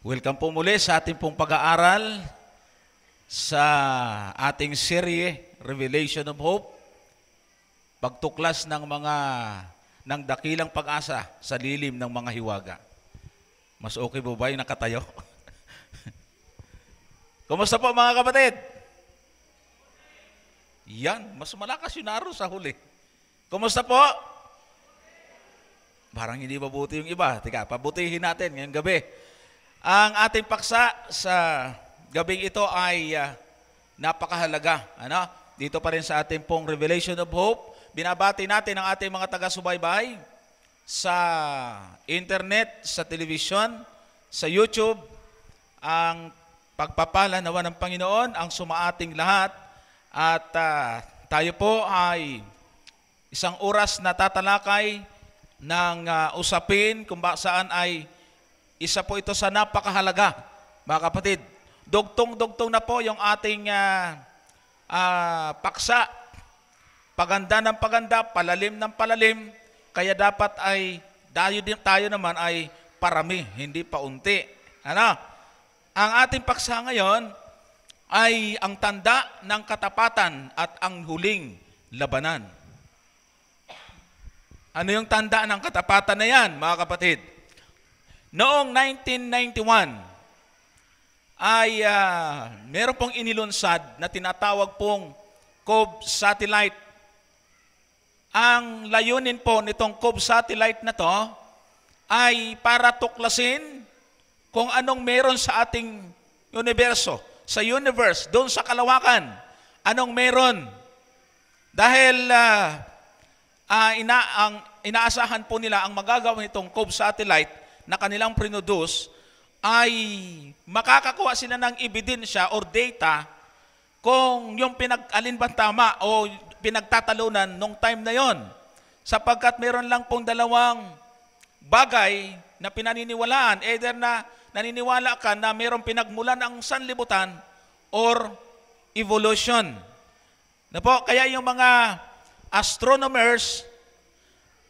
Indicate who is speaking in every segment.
Speaker 1: Welcome po muli sa ating pong pag-aaral sa ating serye, Revelation of Hope, pagtuklas ng dakilang pag-asa sa lilim ng mga hiwaga. Mas okay po ba yung nakatayo? Kumusta po mga kapatid? Yan, mas malakas yung naro sa huli. Kumusta po? Parang hindi mabuti yung iba. Tika, pabutihin natin ngayong gabi. Ang ating paksa sa gabing ito ay napakahalaga. Dito pa rin sa ating pong Revelation of Hope, binabati natin ang ating mga taga-subaybay sa internet, sa television, sa YouTube. Ang pagpapala nawa ng Panginoon ang sumaating lahat. At tayo po ay isang oras na tatalakay ng usapin kung saan ay isa po ito sa napakahalaga, mga kapatid. Dugtong-dugtong na po yung ating paksa. Paganda ng paganda, palalim ng palalim. Kaya dapat ay tayo naman ay parami, hindi paunti. Ang ating paksa ngayon ay ang tanda ng katapatan at ang huling labanan. Ano yung tanda ng katapatan na yan, mga kapatid? Noong 1991 ay meron pong inilunsad na tinatawag pong COBE satellite. Ang layunin po nitong COBE satellite na to ay para tuklasin kung anong meron sa ating universo, sa universe, doon sa kalawakan. Anong meron? Dahil inaasahan po nila ang magagawa nitong COBE satellite na kanilang produce ay makakakuha sila ng ebidensya or data kung yung pinag-alin ba tama o pinagtatalunan nung time na yon. Sapagkat meron lang pong dalawang bagay na pinaniniwalaan. Either na naniniwala ka na merong pinagmulan ang sanlibutan or evolution. Kaya yung mga astronomers,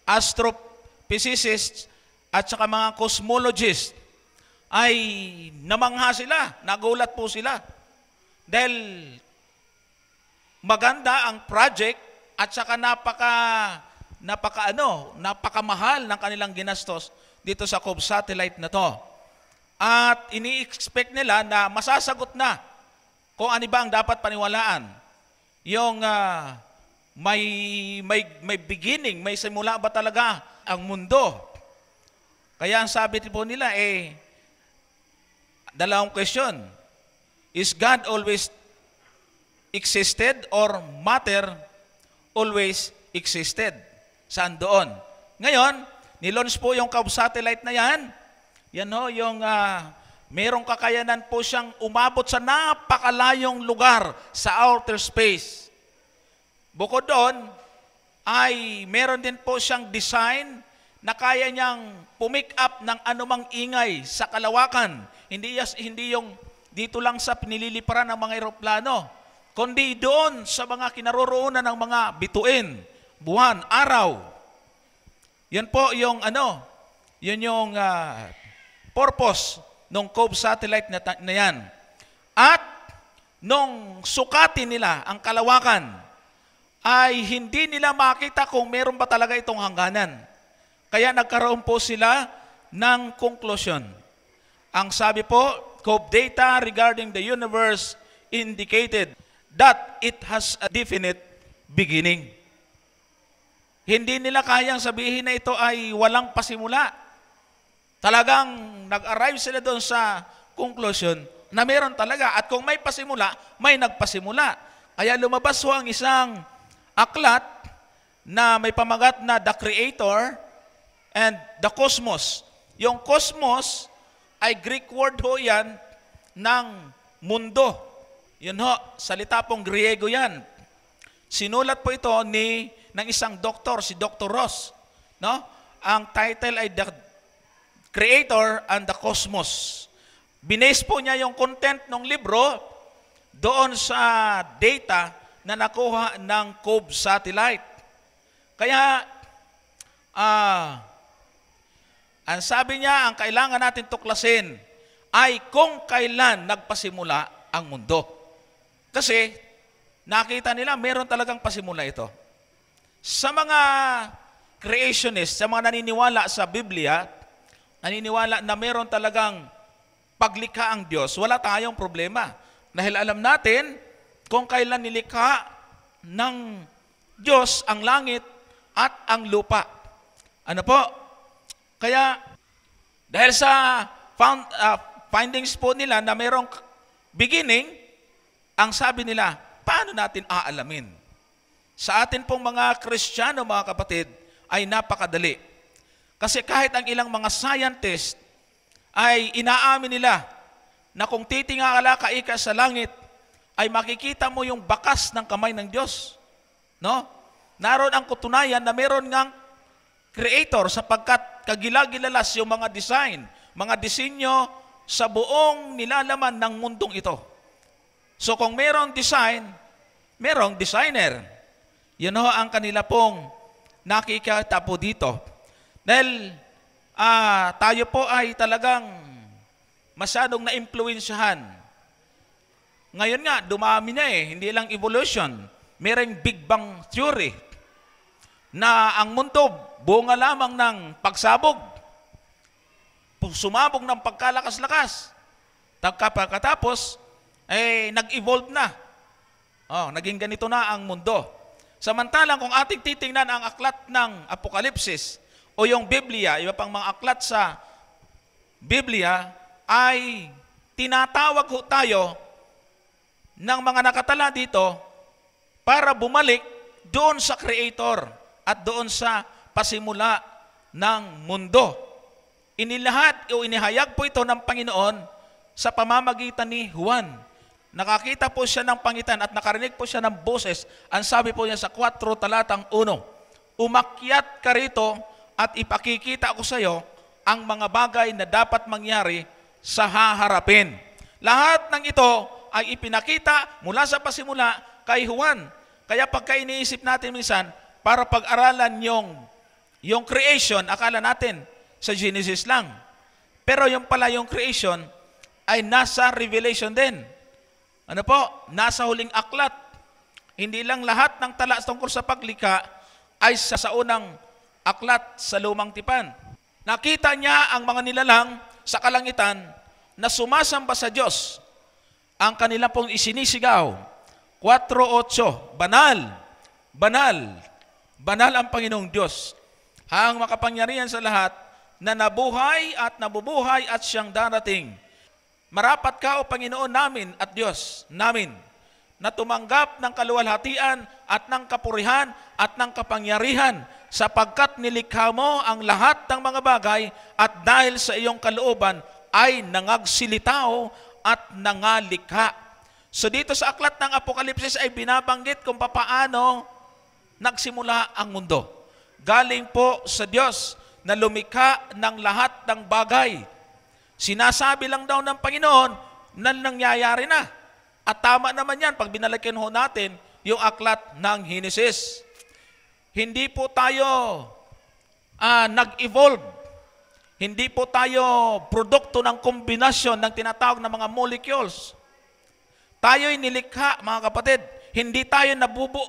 Speaker 1: astrophysicists, at saka mga cosmologists ay namangha sila, nagulat po sila. Dahil maganda ang project at saka napakamahal ng kanilang ginastos dito sa COBE satellite na to. At ini-expect nila na masasagot na kung ano ba ang dapat paniwalaan. Yung may beginning, may simula ba talaga ang mundo? Kaya ang sabi po nila dalawang question. Is God always existed or matter always existed? Saan doon? Ngayon, nilaunch po yung COBE satellite na yan. Yan yung merong kakayanan po siyang umabot sa napakalayong lugar sa outer space. Bukod doon, ay meron din po siyang design na kaya niyang pumick up ng anumang ingay sa kalawakan. Hindi yung dito lang sa pinililiparan ng mga eroplano, kundi doon sa mga kinaroroonan ng mga bituin, buwan, araw. Yan po yung yun yung purpose ng COBE satellite na yan. At nung sukatin nila ang kalawakan, ay hindi nila makita kung meron ba talaga itong hangganan. Kaya nagkaroon po sila ng conclusion. Ang sabi po, COBE data regarding the universe indicated that it has a definite beginning. Hindi nila kayang sabihin na ito ay walang pasimula. Talagang nag-arrive sila doon sa conclusion na meron talaga. At kung may pasimula, may nagpasimula. Kaya lumabas ho ang isang aklat na may pamagat na The Creator and the Cosmos. Yung cosmos ay Greek word ho yan ng mundo. Yun ho, salita pong Griego yan. Sinulat po ito ng isang doktor, si Dr. Ross. Ang title ay The Creator and the Cosmos. Binase po niya yung content ng libro doon sa data na nakuha ng COBE satellite. Kaya, ang sabi niya, ang kailangan natin tuklasin ay kung kailan nagpasimula ang mundo. Kasi nakita nila meron talagang pasimula ito. Sa mga creationists, sa mga naniniwala sa Biblia, naniniwala na meron talagang paglikha ang Diyos, wala tayong problema. Dahil alam natin kung kailan nilikha ng Diyos ang langit at ang lupa. Ano po? Kaya, dahil sa findings po nila na mayroong beginning, ang sabi nila, paano natin aalamin? Sa atin pong mga Kristiyano, mga kapatid, ay napakadali. Kasi kahit ang ilang mga scientist ay inaamin nila na kung titingala ka ika sa langit, ay makikita mo yung bakas ng kamay ng Diyos. No? Naroon ang katunayan na meron ngang creator sapagkat kagilagilalas yung mga design, mga disenyo sa buong nilalaman ng mundong ito. So kung merong design, merong designer. Yun ho ang kanila pong nakikita po dito. Dahil tayo po ay talagang masyadong na-impluensyahan. Ngayon nga, dumami na hindi lang evolution. Merong Big Bang Theory na ang mundo bunga lamang ng pagsabog. Sumabog ng pagkalakas-lakas. Pagkatapos, nag-evolve na. Naging ganito na ang mundo. Samantalang kung ating titingnan ang aklat ng Apokalipsis o yung Biblia, iba pang mga aklat sa Biblia, ay tinatawag ho tayo ng mga nakatala dito para bumalik doon sa Creator at doon sa pasimula ng mundo. Inilahat o inihayag po ito ng Panginoon sa pamamagitan ni Juan. Nakakita po siya ng pangitan at nakarinig po siya ng boses. Ang sabi po niya sa 4 talatang 1, umakyat ka rito at ipakikita ko sa iyo ang mga bagay na dapat mangyari sa haharapin. Lahat ng ito ay ipinakita mula sa pasimula kay Juan. Kaya pagka iniisip natin minsan, para pag-aralan yung creation, akala natin sa Genesis lang. Pero yung pala yung creation ay nasa Revelation din. Ano po? Nasa huling aklat. Hindi lang lahat ng tala tungkol sa paglikha ay sa unang aklat sa lumang tipan. Nakita niya ang mga nilalang sa kalangitan na sumasamba sa Diyos. Ang kanila pong isinisigaw. 4:8, banal, banal, banal ang Panginoong Diyos. Ang makapangyarihan sa lahat na nabuhay at nabubuhay at siyang darating. Marapat ka, O Panginoon namin at Diyos namin, na tumanggap ng kaluwalhatian at ng kapurihan at ng kapangyarihan sapagkat nilikha mo ang lahat ng mga bagay at dahil sa iyong kalooban ay nangagsilitaw at nangalikha. So dito sa aklat ng Apokalipsis ay binabanggit kung papaano nagsimula ang mundo. Galing po sa Diyos na lumikha ng lahat ng bagay. Sinasabi lang daw ng Panginoon na nangyayari na. At tama naman yan pag binalikin ho natin yung aklat ng Genesis. Hindi po tayo nag-evolve. Hindi po tayo produkto ng kombinasyon ng tinatawag na mga molecules. Tayo'y nilikha, mga kapatid. Hindi tayo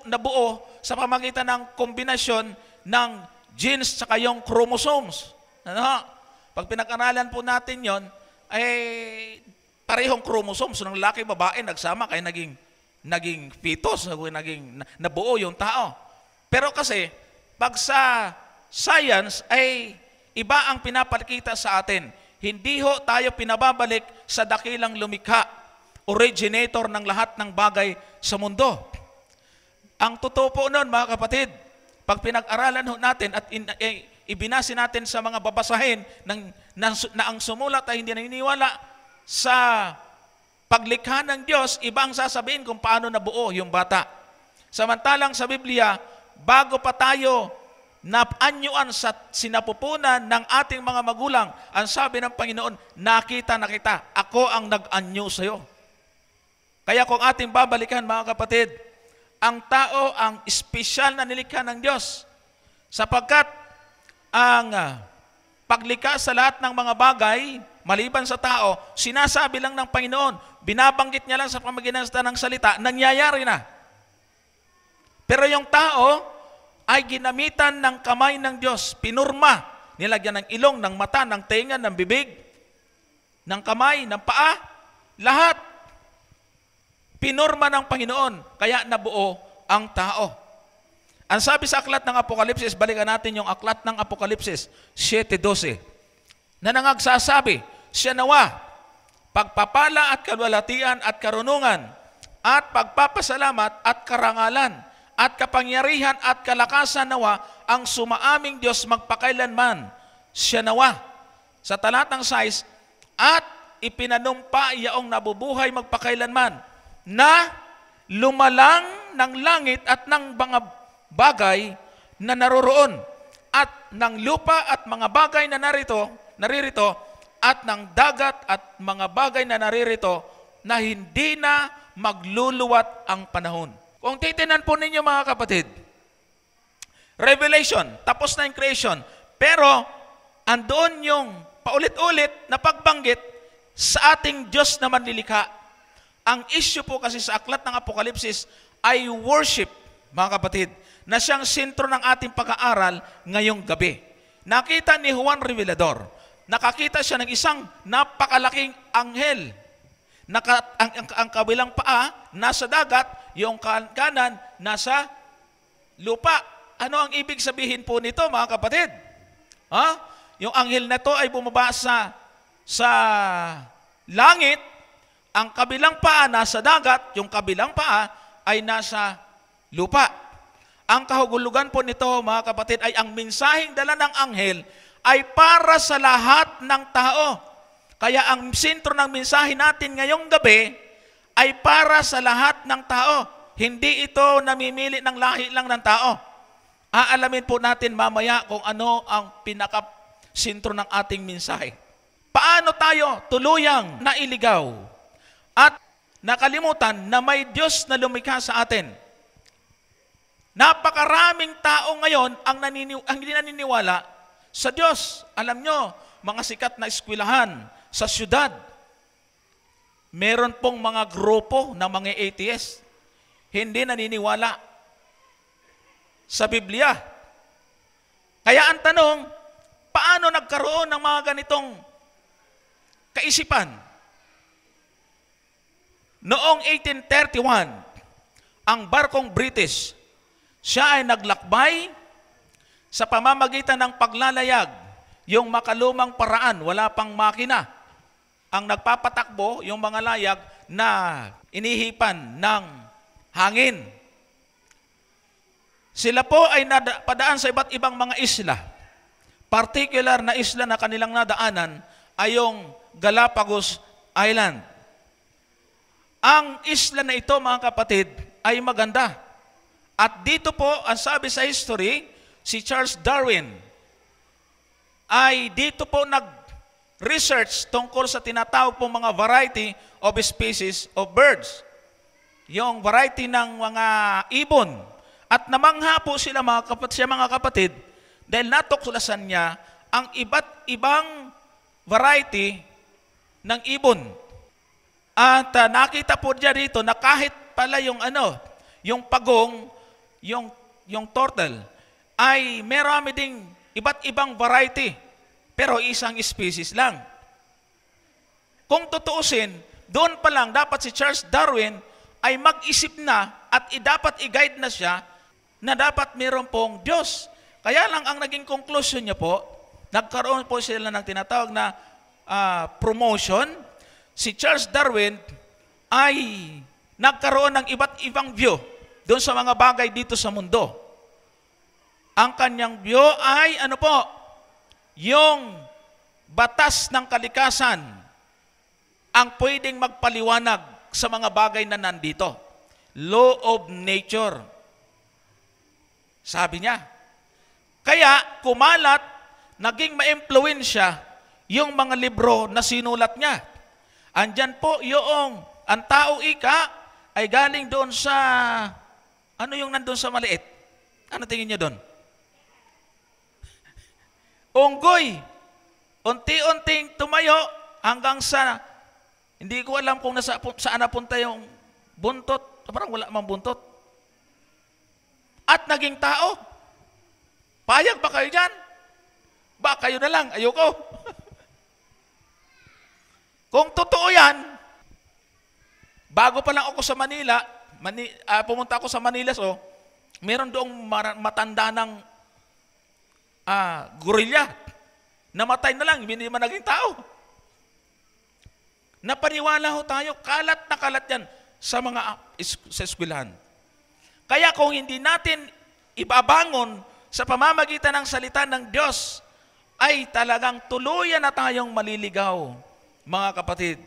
Speaker 1: nabuo sa pamagitan ng kombinasyon ng genes sa yung chromosomes. Ano? Pag pinag-aralan po natin yon, ay parehong chromosomes ng lalaki, babae, nagsama, kaya naging fetus, nabuo yung tao. Pero kasi, pag sa science, ay iba ang pinapakita sa atin. Hindi ho tayo pinababalik sa dakilang lumikha, originator ng lahat ng bagay sa mundo. Ang totoo po nun, mga kapatid, pag pinag-aralan ho natin at ibinase natin sa mga babasahin na ang sumulat ay hindi naniniwala sa paglikha ng Diyos, iba ang sasabihin kung paano nabuo yung bata. Samantalang sa Biblia, bago pa tayo naanyuan sa sinapupunan ng ating mga magulang, ang sabi ng Panginoon, nakita na kita, ako ang nag-anyo sa iyo. Kaya kung ating babalikan, mga kapatid, ang tao ang espesyal na nilikha ng Diyos sapagkat ang paglikha sa lahat ng mga bagay, maliban sa tao, sinasabi lang ng Panginoon, binabanggit niya lang sa pamagitan ng salita, nangyayari na. Pero yung tao ay ginamitan ng kamay ng Diyos, pinurma, nilagyan ng ilong, ng mata, ng tenga, ng bibig, ng kamay, ng paa, lahat. Pinurma ng Panginoon, kaya nabuo ang tao. Ang sabi sa aklat ng Apokalipsis, balikan natin yung aklat ng Apokalipsis 7:12, na nangagsasabi, siya nawa, pagpapala at kalwalatian at karunungan, at pagpapasalamat at karangalan, at kapangyarihan at kalakasan nawa, ang sumaaming Diyos magpakailanman, siya nawa. Sa talatang 6, at ipinanumpa yaong nabubuhay magpakailanman, na lumalang ng langit at ng mga bagay na naroroon, at ng lupa at mga bagay na naririto, at ng dagat at mga bagay na naririto, na hindi na magluluwat ang panahon. Kung titinan po ninyo mga kapatid, Revelation, tapos na yung creation, pero andoon yung paulit-ulit na pagbanggit sa ating Diyos na manlilikha. Ang issue po kasi sa aklat ng Apokalipsis ay worship, mga kapatid, na siyang sentro ng ating pag-aaral ngayong gabi. Nakita ni Juan Revelador, nakakita siya ng isang napakalaking anghel. Ang kabilang paa nasa dagat, yung kanan nasa lupa. Ano ang ibig sabihin po nito, mga kapatid? Yung anghel na to ay bumaba sa langit, ang kabilang paa nasa dagat, yung kabilang paa ay nasa lupa. Ang kahugulugan po nito, mga kapatid, ay ang mensaheng dala ng anghel ay para sa lahat ng tao. Kaya ang sentro ng mensahe natin ngayong gabi ay para sa lahat ng tao. Hindi ito namimili ng lahi lang ng tao. Aalamin po natin mamaya kung ano ang pinaka-sentro ng ating mensahe. Paano tayo tuluyang nailigaw at nakalimutan na may Diyos na lumikha sa atin? Napakaraming tao ngayon ang hindi naniniwala sa Diyos. Alam nyo, mga sikat na eskwelahan sa syudad, meron pong mga grupo ng mga atheist, hindi naniniwala sa Biblia. Kaya ang tanong, paano nagkaroon ng mga ganitong kaisipan? Noong 1831, ang barkong British, siya ay naglakbay sa pamamagitan ng paglalayag, yung makalumang paraan, wala pang makina. Ang nagpapatakbo, yung mga layag na inihipan ng hangin. Sila po ay padaan sa iba't ibang mga isla. Particular na isla na kanilang nadaanan ay yung Galapagos Island. Ang isla na ito, mga kapatid, ay maganda. At dito po, ang sabi sa history, si Charles Darwin ay dito po nag-research tungkol sa tinatawag pong mga variety of species of birds. Yung variety ng mga ibon. At namangha po sila mga kapatid dahil natuklasan niya ang iba't ibang variety ng ibon. At nakita po niya dito na kahit pala yung pagong, yung turtle, ay marami ding iba't ibang variety, pero isang species lang. Kung tutuusin, doon pa lang dapat si Charles Darwin ay mag-isip na at dapat i-guide na siya na dapat meron pong Diyos. Kaya lang ang naging conclusion niya po, nagkaroon po sila ng tinatawag na promotion. Si Charles Darwin ay nagkaroon ng iba't ibang view doon sa mga bagay dito sa mundo. Ang kanyang view ay yung batas ng kalikasan ang pwedeng magpaliwanag sa mga bagay na nandito. Law of nature. Sabi niya. Kaya kumalat, naging ma-impluwensya yung mga libro na sinulat niya. Andyan po yung ang tao ika ay galing doon sa ano yung nandun sa maliit? Ano tingin niyo doon? Unggoy. unti-unting tumayo hanggang sa, hindi ko alam kung saan napunta yung buntot. Parang wala mang buntot. At naging tao. Payag ba kayo dyan? Ba, kayo na lang. Ayoko. Kung totoo yan, bago pa lang ako sa Manila, pumunta ako sa Manila, so, meron doong matanda ng gorilla. Namatay na lang, hindi man naging tao. Napaniwala ho tayo, kalat na kalat yan sa sa eskwelahan. Kaya kung hindi natin ibabangon sa pamamagitan ng salita ng Diyos, ay talagang tuluyan na tayong maliligaw, mga kapatid.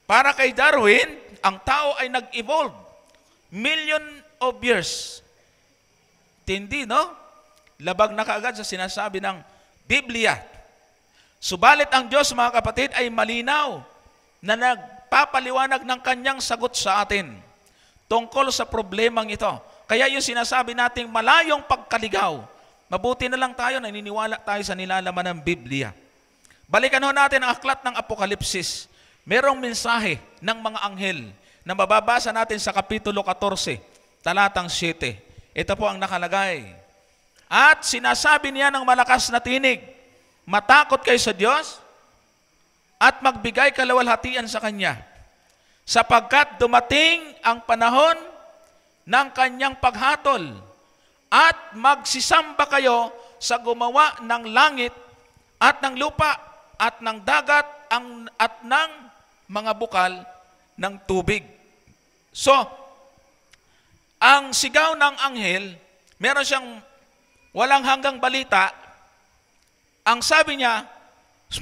Speaker 1: Para kay Darwin, ang tao ay nag-evolve million of years. Tindi, no? Labag na kaagad sa sinasabi ng Biblia. Subalit ang Diyos, mga kapatid, ay malinaw na nagpapaliwanag ng kanyang sagot sa atin tungkol sa problemang ito. Kaya yung sinasabi nating malayong pagkaligaw, mabuti na lang tayo, naniniwala tayo sa nilalaman ng Biblia. Balikan ho natin ang aklat ng Apokalipsis. Merong mensahe ng mga anghel na mababasa natin sa Kapitulo 14, talatang 7. Ito po ang nakalagay. At sinasabi niya ng malakas na tinig, matakot kayo sa Diyos at magbigay kalawalhatian sa Kanya, sapagkat dumating ang panahon ng Kanyang paghatol at magsisamba kayo sa gumawa ng langit at ng lupa at ng dagat at ng mga bukal ng tubig. So, ang sigaw ng anghel, meron siyang walang hanggang balita. Ang sabi niya,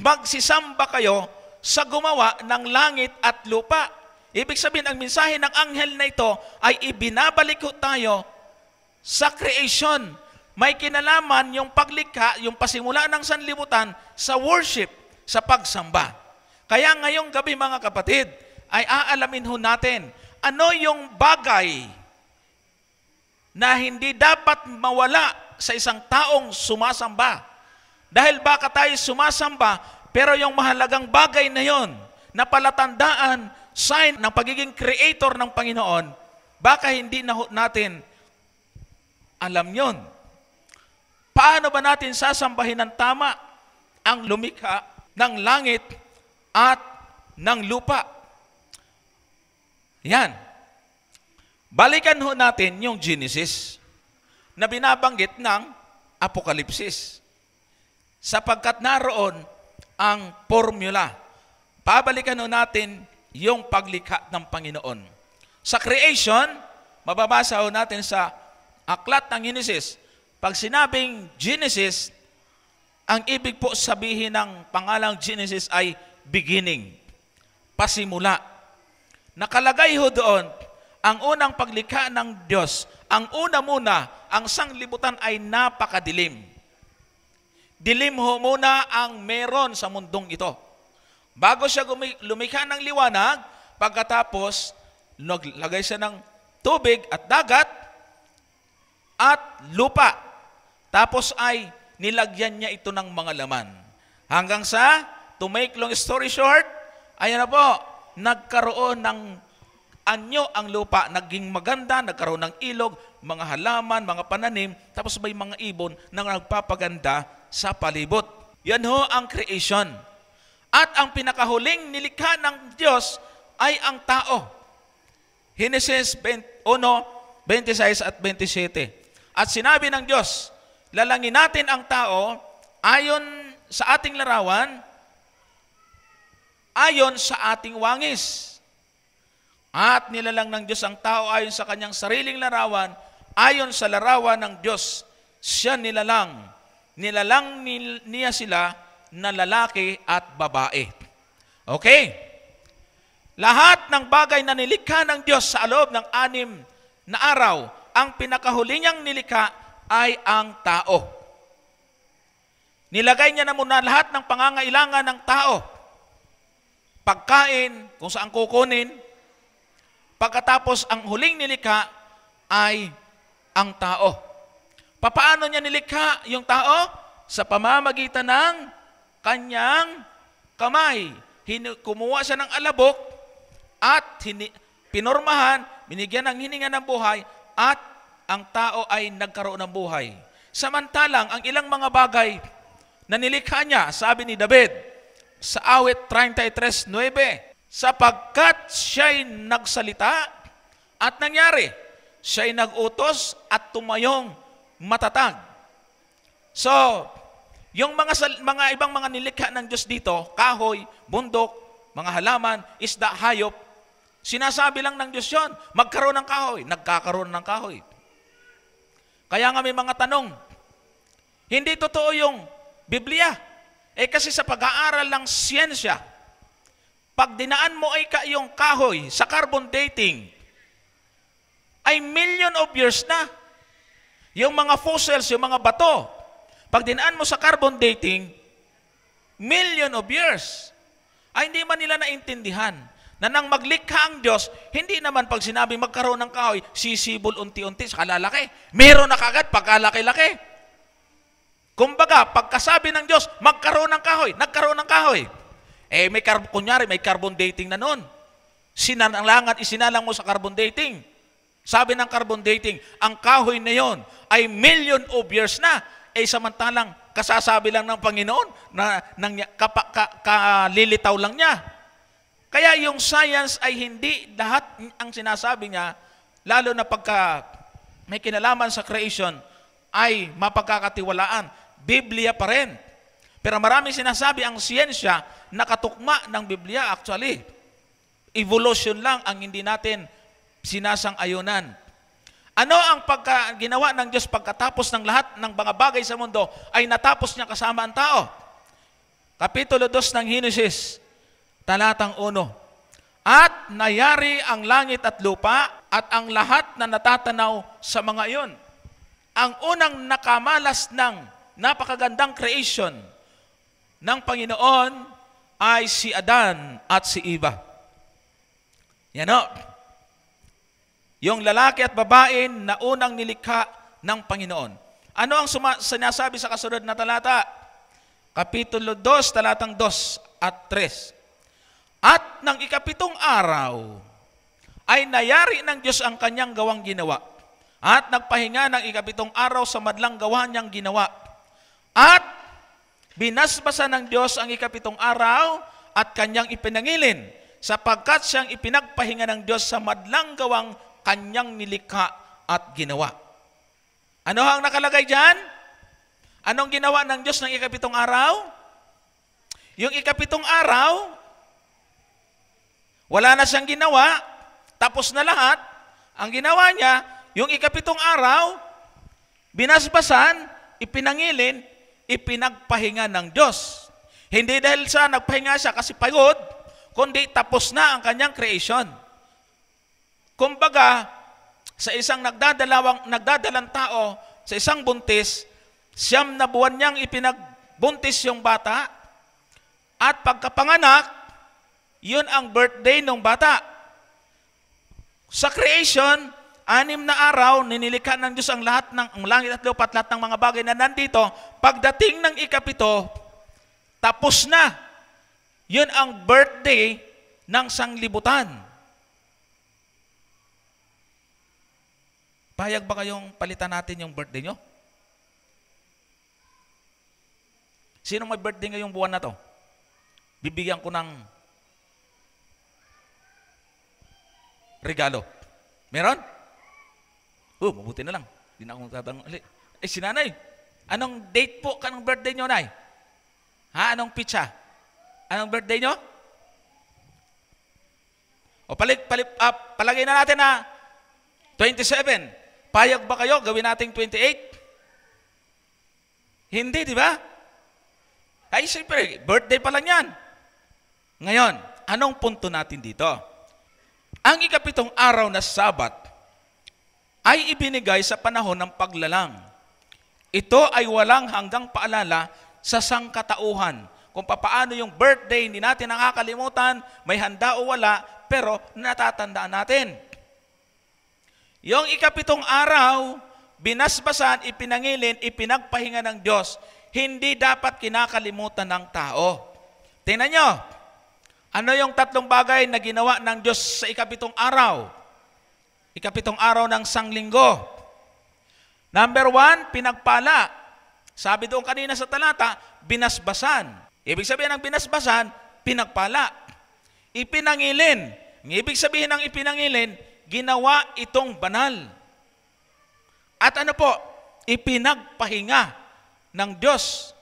Speaker 1: magsisamba kayo sa gumawa ng langit at lupa. Ibig sabihin, ang mensahe ng anghel na ito ay ibinabalik ko tayo sa creation. May kinalaman yung paglikha, yung pasimula ng sanlibutan sa worship, sa pagsamba. Kaya ngayong gabi, mga kapatid, ay aalamin ho natin ano yung bagay na hindi dapat mawala sa isang taong sumasamba. Dahil baka tayo sumasamba, pero yung mahalagang bagay na yon, na palatandaan, sign ng pagiging creator ng Panginoon, baka hindi na natin alam yon. Paano ba natin sasambahin ng tama ang lumikha ng langit at ng lupa? Yan. Balikan ho natin yung Genesis na binabanggit ng Apokalipsis, sapagkat naroon ang formula. Pabalikan ho natin yung paglikha ng Panginoon. Sa creation, mababasa ho natin sa aklat ng Genesis. Pag sinabing Genesis, ang ibig po sabihin ng pangalang Genesis ay beginning, pasimula. Nakalagay ho doon, ang unang paglikha ng Diyos, ang una muna, ang sanglibutan ay napakadilim. Dilim ho muna ang meron sa mundong ito. Bago siya lumikha ng liwanag, pagkatapos, naglagay siya ng tubig at dagat at lupa. Tapos ay nilagyan niya ito ng mga laman. Hanggang sa, to make long story short, ayan na po, nagkaroon ng anyo ang lupa, naging maganda, nagkaroon ng ilog, mga halaman, mga pananim, tapos may mga ibon na nagpapaganda sa palibot. Yan ho ang creation. At ang pinakahuling nilikha ng Diyos ay ang tao. Genesis 1:26 at 27. At sinabi ng Diyos, lalangin natin ang tao ayon sa ating larawan, ayon sa ating wangis. At nilalang ng Diyos ang tao ayon sa kanyang sariling larawan, ayon sa larawan ng Diyos. Siya nilalang. Nilalang niya sila na lalaki at babae. Okay? Lahat ng bagay na nilikha ng Diyos sa loob ng 6 na araw, ang pinakahuli niyang nilikha ay ang tao. Nilagay niya na muna lahat ng pangangailangan ng tao. Pagkain, kung saan kukunin. Pagkatapos, ang huling nilikha ay ang tao. Papaano niya nilikha yung tao? Sa pamamagitan ng kanyang kamay. Kumuha siya ng alabok at pinormahan, binigyan ng hininga ng buhay at ang tao ay nagkaroon ng buhay. Samantalang ang ilang mga bagay na nilikha niya, sabi ni David sa awit 33:9, sapagkat siya'y nagsalita at nangyari, siya'y nagutos at tumayong matatag. So, yung mga ibang mga nilikha ng Diyos dito, kahoy, bundok, mga halaman, isda, hayop, sinasabi lang ng Diyos yun, magkaroon ng kahoy, nagkakaroon ng kahoy. Kaya nga may mga tanong, hindi totoo yung Biblia. Kasi sa pag-aaral ng siyensya, pag dinaan mo ay yung kahoy sa carbon dating, ay million of years na. Yung mga fossils, yung mga bato, pag dinaan mo sa carbon dating, million of years. Ay hindi man nila naintindihan na nang maglikha ang Diyos, hindi naman pag sinabi magkaroon ng kahoy, sisibol unti-unti sa kalalaki. Meron na kagad pagkalaki-laki. Kumbaga, pagkasabi ng Diyos, magkaroon ng kahoy, nagkaroon ng kahoy. Kunyari, may carbon dating na noon. Isinalang mo sa carbon dating. Sabi ng carbon dating, ang kahoy na yon ay million of years na. Samantalang, kasasabi lang ng Panginoon na kalilitaw lang niya. Kaya yung science ay hindi lahat ang sinasabi niya, lalo na pagka may kinalaman sa creation, ay mapagkakatiwalaan. Biblia pa rin. Pero maraming sinasabi ang siyensya nakatukma ng Biblia actually. Evolution lang ang hindi natin sinasang-ayunan. Ano ang ginawa ng Diyos pagkatapos ng lahat ng mga bagay sa mundo ay natapos niya kasama ang tao? Kapitulo 2 ng Henesis, talatang 1. At nayari ang langit at lupa at ang lahat na natatanaw sa mga iyon. Ang unang nakamalas ng napakagandang creation ng Panginoon ay si Adan at si Eva. Yan o. Yung lalaki at babae na unang nilikha ng Panginoon. Ano ang sinasabi sa kasunod na talata? Kapitulo 2, talatang 2 at 3. At ng ikapitong araw ay nayari ng Diyos ang kanyang gawang ginawa. At nagpahinga ng ikapitong araw sa madlang gawa niyang ginawa. At binasbasa ng Diyos ang ikapitong araw at kanyang ipinangilin, sapagkat siyang ipinagpahinga ng Diyos sa madlang gawang kanyang nilikha at ginawa. Ano ang nakalagay dyan? Anong ginawa ng Diyos ng ikapitong araw? Yung ikapitong araw, wala na siyang ginawa, tapos na lahat. Ang ginawa niya, yung ikapitong araw, binasbasan, ipinangilin, ipinagpahinga ng Diyos. Hindi dahil sa nagpahinga siya kasi pagod, kundi tapos na ang kanyang creation. Kumbaga, sa isang nagdadalang tao, sa isang buntis, 9 na buwan niyang ipinagbuntis yung bata, at pagkapanganak, yun ang birthday ng bata. Sa creation, 6 na araw, ninilikha ng Diyos ang lahat ng langit at lupa at lahat ng mga bagay na nandito. Pagdating ng ikapito, tapos na. Yun ang birthday ng sanglibutan. Payag ba kayong palitan natin yung birthday nyo? Sino may birthday ngayong buwan na to? Bibigyan ko ng regalo. Meron? Mabuti na lang. Hindi na akong tatanong. Si nanay, anong date po kanong birthday nyo, nay? Anong pitsa? Anong birthday nyo? Palagay na natin na 27. Payag ba kayo? Gawin nating 28? Hindi, di ba? Ay, siyempre, birthday pa lang yan. Ngayon, anong punto natin dito? Ang ikapitong araw na Sabat ay ibinigay sa panahon ng paglalang. Ito ay walang hanggang paalala sa sangkatauhan. Kung paano yung birthday, hindi natin nakakalimutan, may handa o wala, pero natatandaan natin. Yung ikapitong araw, binasbasan, ipinangilin, ipinagpahinga ng Diyos. hindi dapat kinakalimutan ng tao. Tingnan nyo, ano yung 3 bagay na ginawa ng Diyos sa ika-7 araw? Ika-7 araw ng sanglinggo. Number 1, pinagpala. Sabi doon kanina sa talata, binasbasan. Ibig sabihin ng binasbasan, pinagpala. Ipinangilin. Ang ibig sabihin ng ipinangilin, ginawa itong banal. At ano po? Ipinagpahinga ng Diyos.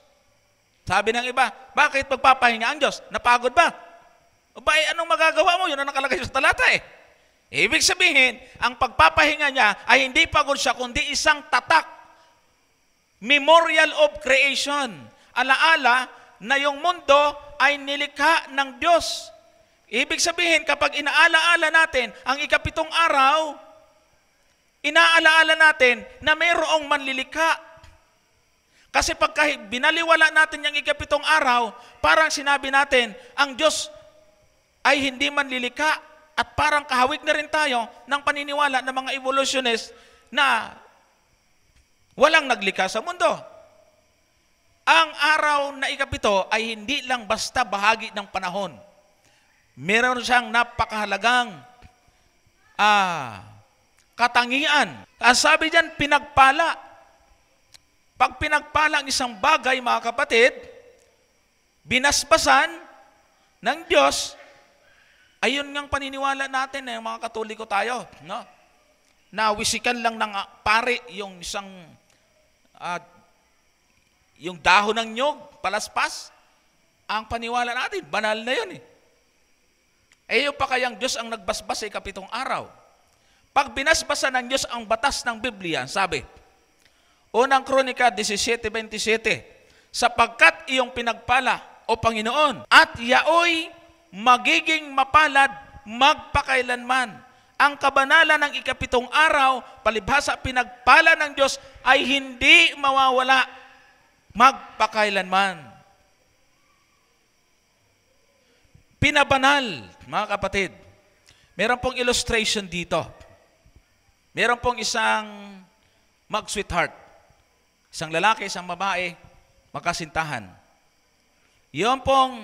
Speaker 1: Sabi ng iba, bakit magpapahinga ang Diyos? Napagod ba? O ba, anong magagawa mo? Yun ang nakalagay sa talata eh. Ibig sabihin, ang pagpapahinga niya ay hindi pagod siya, kundi isang tatak. Memorial of creation. Alaala na yung mundo ay nilikha ng Diyos. Ibig sabihin, kapag inaalaala natin ang ika-7 araw, inaalaala natin na mayroong manlilikha. Kasi pagka binaliwala natin yung ika-7 araw, parang sinabi natin, ang Diyos ay hindi manlilikha at parang kahawig na rin tayo ng paniniwala ng mga evolutionist na walang naglikha sa mundo. Ang araw na ika-7 ay hindi lang basta bahagi ng panahon. Meron siyang napakahalagang katangian. Ang sabi diyan, pinagpala. Pag pinagpala ang isang bagay, mga kapatid, binasbasan ng Diyos, ayun ngang paniniwala natin, mga Katoliko tayo, no? Na wisikan lang ng pare yung isang yung dahon ng nyog, palaspas. Ang paniwala natin, banal na yun eh. Yung pa kayang Diyos ang nagbasbas sa ika-7 araw. Pag binasbasan ng Diyos ang batas ng Biblia, sabi, Unang Kronika 17:27, sapagkat iyong pinagpala, o Panginoon, at yaoy magiging mapalad magpakailanman. Ang kabanalan ng ika-7 araw, palibhasa pinagpala ng Diyos, ay hindi mawawala magpakailanman. Pinabanal, mga kapatid. Meron pong illustration dito. Meron pong isang mag-sweetheart. Isang lalaki, isang babae, magkasintahan. Yung pong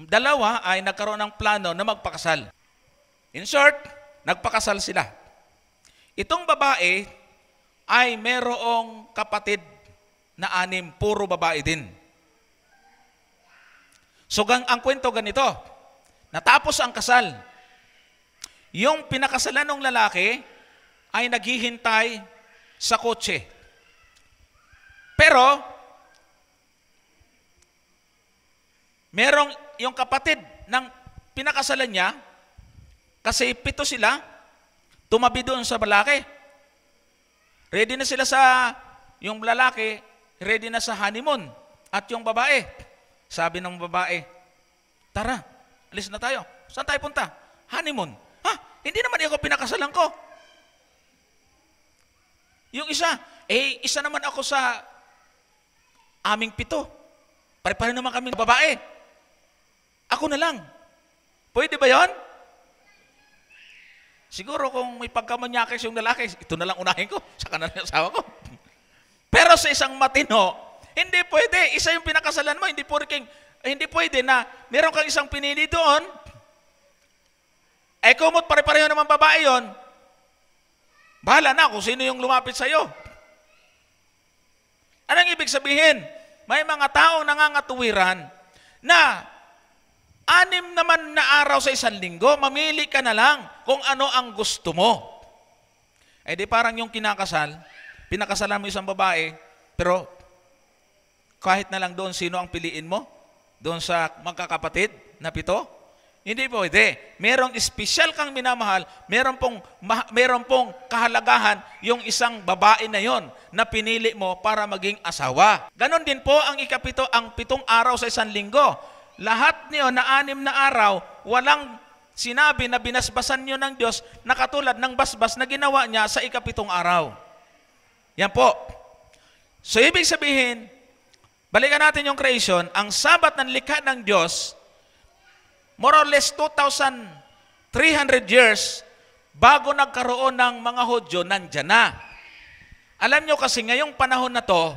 Speaker 1: dalawa ay nagkaroon ng plano na magpakasal. In short, nagpakasal sila. Itong babae ay merong kapatid na 6, puro babae din. So ang kwento ganito, natapos ang kasal. Yung pinakasalan ng lalaki ay naghihintay sa kotse. Pero, merong yung kapatid ng pinakasalan niya, kasi 7 sila, tumabi doon sa lalaki. Ready na sila yung lalaki, ready na sa honeymoon. At yung babae, sabi ng babae, tara, alis na tayo. Saan tayo punta? Honeymoon. Ha? Hindi naman ako pinakasalan ko. Yung isa, isa naman ako sa aming 7. Pare-pare naman kami babae. Ako na lang. Pwede ba yon? Siguro kung may pagkamanyakis yung lalaki, ito na lang unahin ko, saka na lang yung asawa ko. Pero sa isang matino, hindi pwede. Isa yung pinakasalan mo, hindi pwede na meron kang isang pinili doon, kumot pare-pareho naman babae yon, bahala na kung sino yung lumapit sa'yo. Anong ibig sabihin? May mga taong nangangatuwiran na 6 naman na araw sa isang linggo, mamili ka na lang kung ano ang gusto mo. Di parang yung pinakasalan mo isang babae, pero kahit na lang doon sino ang piliin mo? Doon sa magkakapatid na 7? Hindi pwede. Merong espesyal kang minamahal, meron pong kahalagahan yung isang babae na yon na pinili mo para maging asawa. Ganon din po ang ika-7, ang 7 araw sa isang linggo. Lahat niyo na 6 na araw, walang sinabi na binasbasan niyo ng Diyos na katulad ng basbas na ginawa niya sa ika-7 araw. Yan po. So ibig sabihin, balikan natin yung creation, ang Sabat ng likha ng Diyos, more or less 2,300 years bago nagkaroon ng mga Hudyo, nandyan na. Alam nyo kasi ngayong panahon na to,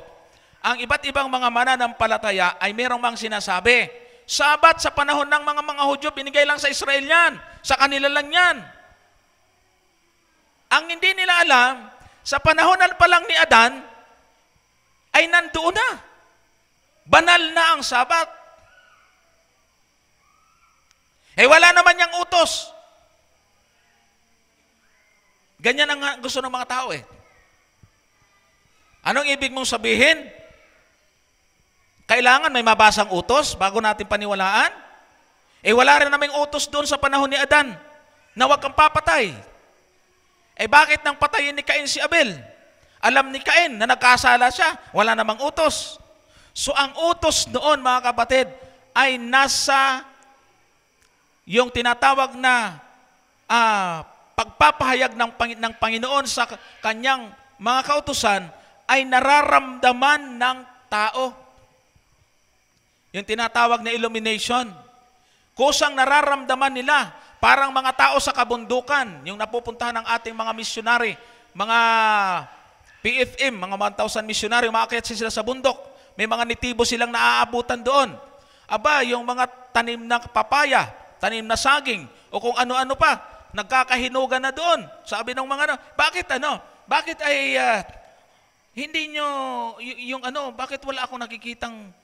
Speaker 1: ang iba't ibang mga mananampalataya ay merong mang sinasabi, Sabat sa panahon ng mga Hudyo, binigay lang sa Israel yan. Sa kanila lang yan. Ang hindi nila alam, sa panahon pa lang ni Adan, ay nandoon na. Banal na ang Sabat. Wala naman niyang utos. Ganyan ang gusto ng mga tao Anong ibig mong sabihin? Kailangan may mabasang utos bago natin paniwalaan? Wala rin namang utos doon sa panahon ni Adan na huwag kang papatay. Bakit nang patayin ni Cain si Abel? Alam ni Cain na nagkasala siya, wala namang utos. So ang utos noon, mga kapatid, ay nasa yung tinatawag na pagpapahayag ng Panginoon sa kanyang mga kautusan ay nararamdaman ng tao. Yung tinatawag na illumination. Kusang nararamdaman nila, parang mga tao sa kabundukan, yung napupuntahan ng ating mga missionary, mga PFM, mga 1,000 missionary, umakyat sila sa bundok. May mga nitibo silang naaabutan doon. Yung mga tanim na papaya, tanim na saging, o kung ano-ano pa, nagkakahinugan na doon. Sabi ng mga bakit ay hindi nyo, bakit wala akong nakikitang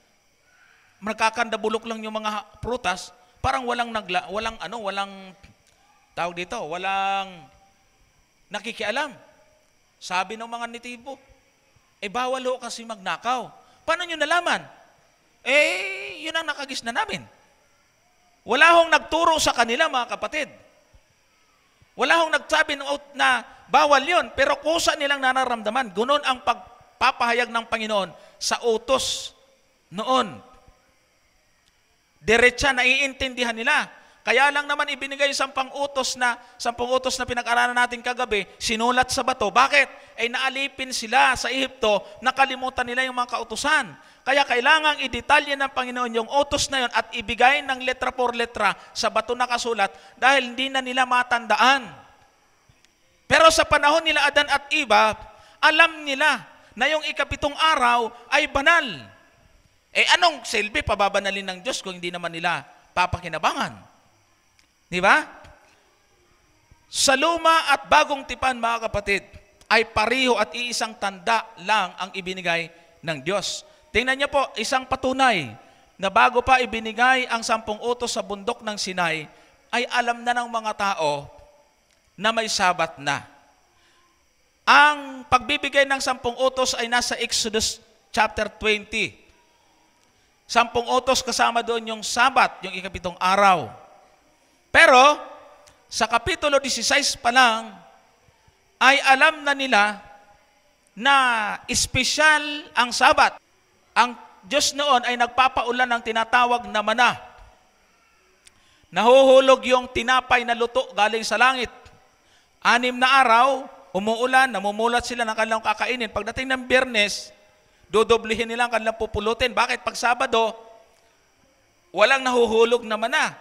Speaker 1: nagkakandabulok lang yung mga prutas, parang walang tawag dito, walang nakikialam. Sabi ng mga nitibo, bawal ho kasi magnakaw. Paano nyo nalaman? Yun ang nakagis na namin. Wala hong nagturo sa kanila, mga kapatid. Wala hong nagsabi na bawal yun, pero kusa nilang nararamdaman. Gunon ang pagpapahayag ng Panginoon sa utos noon. Diretsa, naiintindihan nila. Kaya lang naman ibinigay yung 10 utos na pinag-aralan natin kagabi, sinulat sa bato. Bakit? Naalipin sila sa Ehipto, nakalimutan nila yung mga kautusan. Kaya kailangang idetalye ng Panginoon yung utos na yun at ibigay ng letra por letra sa bato na kasulat dahil hindi na nila matandaan. Pero sa panahon nila Adan at Eva, alam nila na yung ikapitong araw ay banal. Anong silbi pababanalin ng Diyos kung hindi naman nila papakinabangan? Di ba? Sa luma at bagong tipan, mga kapatid, ay pariho at iisang tanda lang ang ibinigay ng Diyos. Tingnan niyo po, isang patunay na bago pa ibinigay ang 10 utos sa bundok ng Sinai, ay alam na ng mga tao na may Sabat na. Ang pagbibigay ng 10 utos ay nasa Exodus chapter 20. 10 utos kasama doon yung Sabat, yung ikapitong araw. Pero, sa Kapitulo 16 pa lang, ay alam na nila na espesyal ang Sabat. Ang Diyos noon ay nagpapaulan ng tinatawag na mana. Nahuhulog yung tinapay na luto galing sa langit. 6 na araw, umuulan, namumulat sila ng kanilang kakainin. Pagdating ng Biyernes, dodoblihin nila ang kanilang pupulutin. Bakit? Pag Sabado, walang nahuhulog na mana.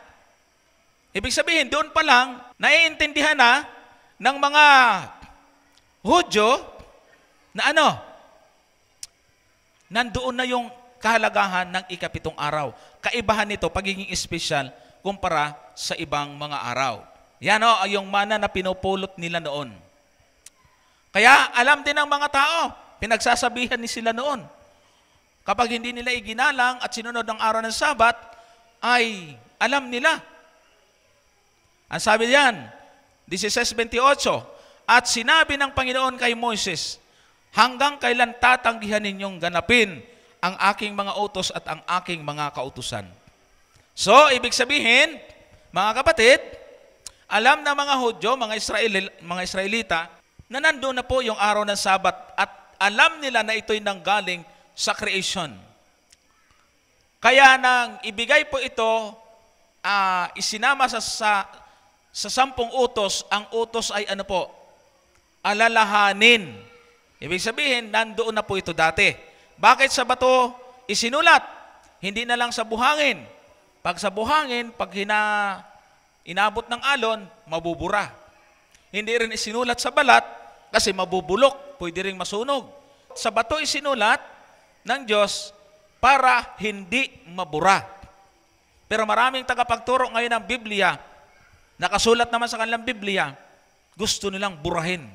Speaker 1: Ibig sabihin, doon pa lang, naiintindihan na ng mga Hudyo na nandoon na yung kahalagahan ng ikapitong araw. Kaibahan nito, pagiging espesyal, kumpara sa ibang mga araw. Yan yung mana na pinupulot nila noon. Kaya alam din ng mga tao, pinagsasabihan ni sila noon. Kapag hindi nila iginalang at sinunod ang araw ng Sabat, ay alam nila. Ang sabi diyan, 16:28, at sinabi ng Panginoon kay Moises, hanggang kailan tatanggihan ninyong ganapin ang aking mga utos at ang aking mga kautusan. So, ibig sabihin, mga kapatid, alam na mga Hudyo, mga Israelita, na nandoon na po yung araw ng Sabat at alam nila na ito'y nanggaling sa creation. Kaya nang ibigay po ito, isinama sa 10 utos, ang utos ay alalahanin. Ibig sabihin, nandoon na po ito dati. Bakit sa bato isinulat? Hindi na lang sa buhangin. Pag sa buhangin, pag inabot ng alon, mabubura. Hindi rin isinulat sa balat kasi mabubulok, pwede rin masunog. Sa bato isinulat ng Diyos para hindi mabura. Pero maraming tagapagturo ngayon ng Biblia, nakasulat naman sa kanilang Biblia, gusto nilang burahin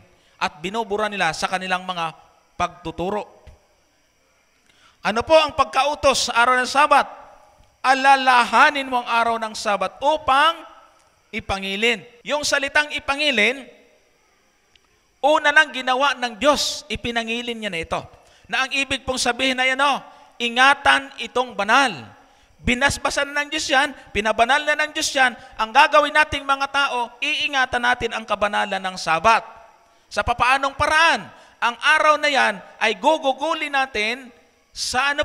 Speaker 1: at binubura nila sa kanilang mga pagtuturo. Ano po ang pagkautos sa araw ng Sabat? Alalahanin mo ang araw ng Sabat upang ipangilin. Yung salitang ipangilin, una nang ginawa ng Diyos, ipinangilin niya na ito. Na ang ibig pong sabihin na yan, ingatan itong banal. Binasbasan na ng Diyos yan, pinabanal na ng Diyos yan, ang gagawin nating mga tao, iingatan natin ang kabanalan ng Sabat. Sa papaanong paraan? Ang araw na yan ay gugugulin natin sa